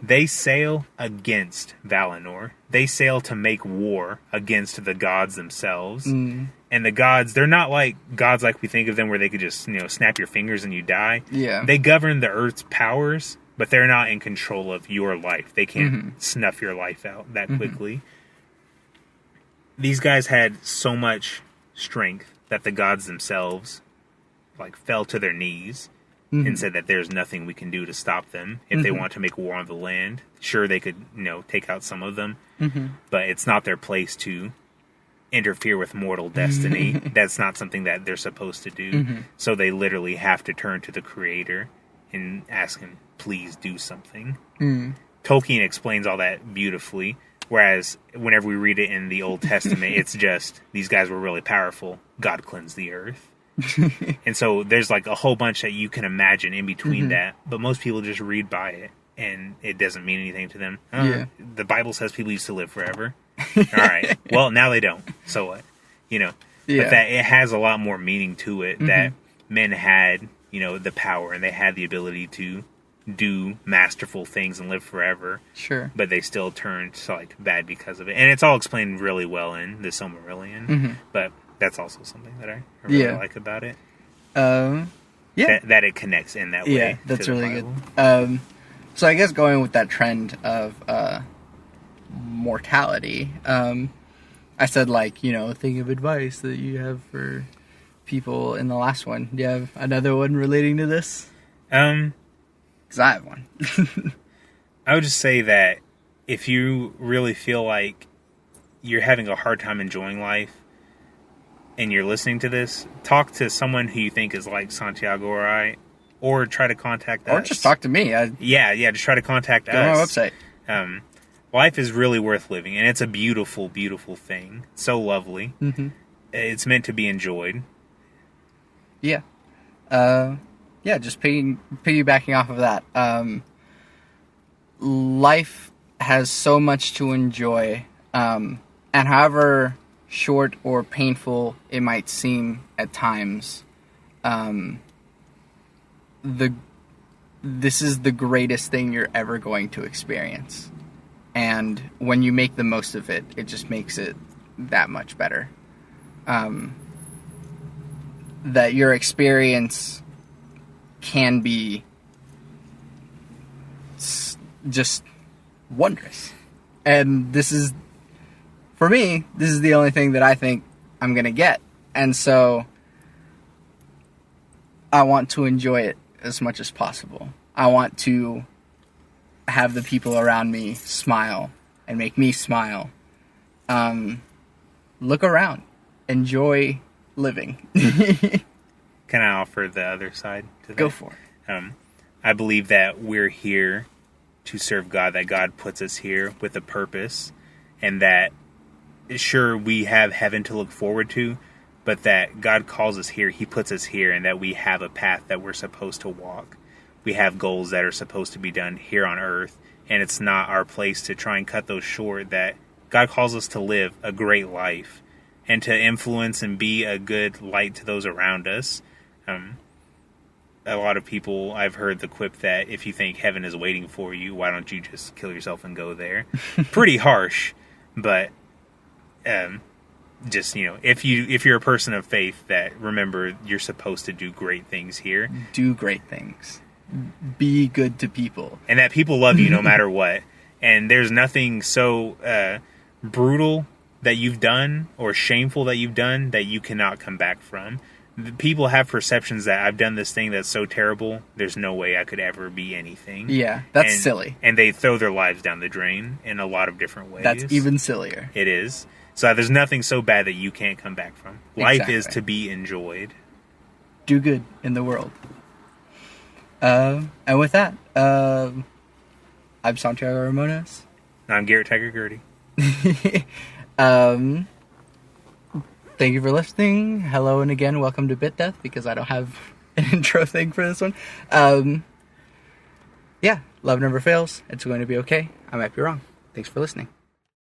They sail against Valinor. They sail to make war against the gods themselves. Mm. And the gods, they're not like gods like we think of them where they could just, snap your fingers and you die. Yeah. They govern the earth's powers, but they're not in control of your life. They can't mm-hmm. snuff your life out that quickly. Mm-hmm. These guys had so much strength that the gods themselves, fell to their knees mm-hmm. and said that there's nothing we can do to stop them. If mm-hmm. they want to make war on the land, sure, they could, take out some of them, mm-hmm. but it's not their place to interfere with mortal destiny. That's not something that they're supposed to do. Mm-hmm. So they literally have to turn to the Creator and ask him, please do something. Mm. Tolkien explains all that beautifully, whereas whenever we read it in the Old Testament, it's just, these guys were really powerful. God cleansed the earth. And so there's a whole bunch that you can imagine in between mm-hmm. that, but most people just read by it and it doesn't mean anything to them. The Bible says people used to live forever. All right. Well, now they don't. So what? But that it has a lot more meaning to it, mm-hmm. that men had, the power and they had the ability to do masterful things and live forever. Sure. But they still turned bad because of it. And it's all explained really well in the Silmarillion. Mm-hmm. But that's also something that I really like about it. That it connects in that way. Yeah, that's really good. So I guess going with that trend of mortality, I said think of advice that you have for people in the last one. Do you have another one relating to this? Because I have one. I would just say that if you really feel like you're having a hard time enjoying life and you're listening to this, talk to someone who you think is like Santiago or I, or try to contact us. Or just talk to me. Just try to contact us. Go on my website. Life is really worth living, and it's a beautiful, beautiful thing. So lovely. Mm-hmm. It's meant to be enjoyed. Yeah. Just piggybacking off of that. Life has so much to enjoy, and however short or painful it might seem at times, this is the greatest thing you're ever going to experience. And when you make the most of it, it just makes it that much better. that your experience can be just wondrous. And this is, for me, this is the only thing that I think I'm going to get. And so I want to enjoy it as much as possible. I want to have the people around me smile and make me smile. Look around. Enjoy living. Can I offer the other side to that? Go for it. I believe that we're here to serve God, that God puts us here with a purpose, and that, sure, we have heaven to look forward to, but that God calls us here, He puts us here, and that we have a path that we're supposed to walk. We have goals that are supposed to be done here on earth, and it's not our place to try and cut those short, that God calls us to live a great life and to influence and be a good light to those around us. A lot of people, I've heard the quip that if you think heaven is waiting for you, why don't you just kill yourself and go there? Pretty harsh, but just, if you're a person of faith, that remember you're supposed to do great things here. Do great things. Be good to people. And that people love you no matter what. And there's nothing so brutal that you've done or shameful that you've done that you cannot come back from. People have perceptions that I've done this thing that's so terrible, there's no way I could ever be anything. Yeah, that's silly. And they throw their lives down the drain in a lot of different ways. That's even sillier. It is. So there's nothing so bad that you can't come back from. Life Exactly. is to be enjoyed. Do good in the world. And with that, I'm Santiago Ramones. I'm Garrett Tiger Gertie. Thank you for listening. Hello and again, welcome to Bit Death, because I don't have an intro thing for this one. Yeah, love never fails. It's going to be okay. I might be wrong. Thanks for listening.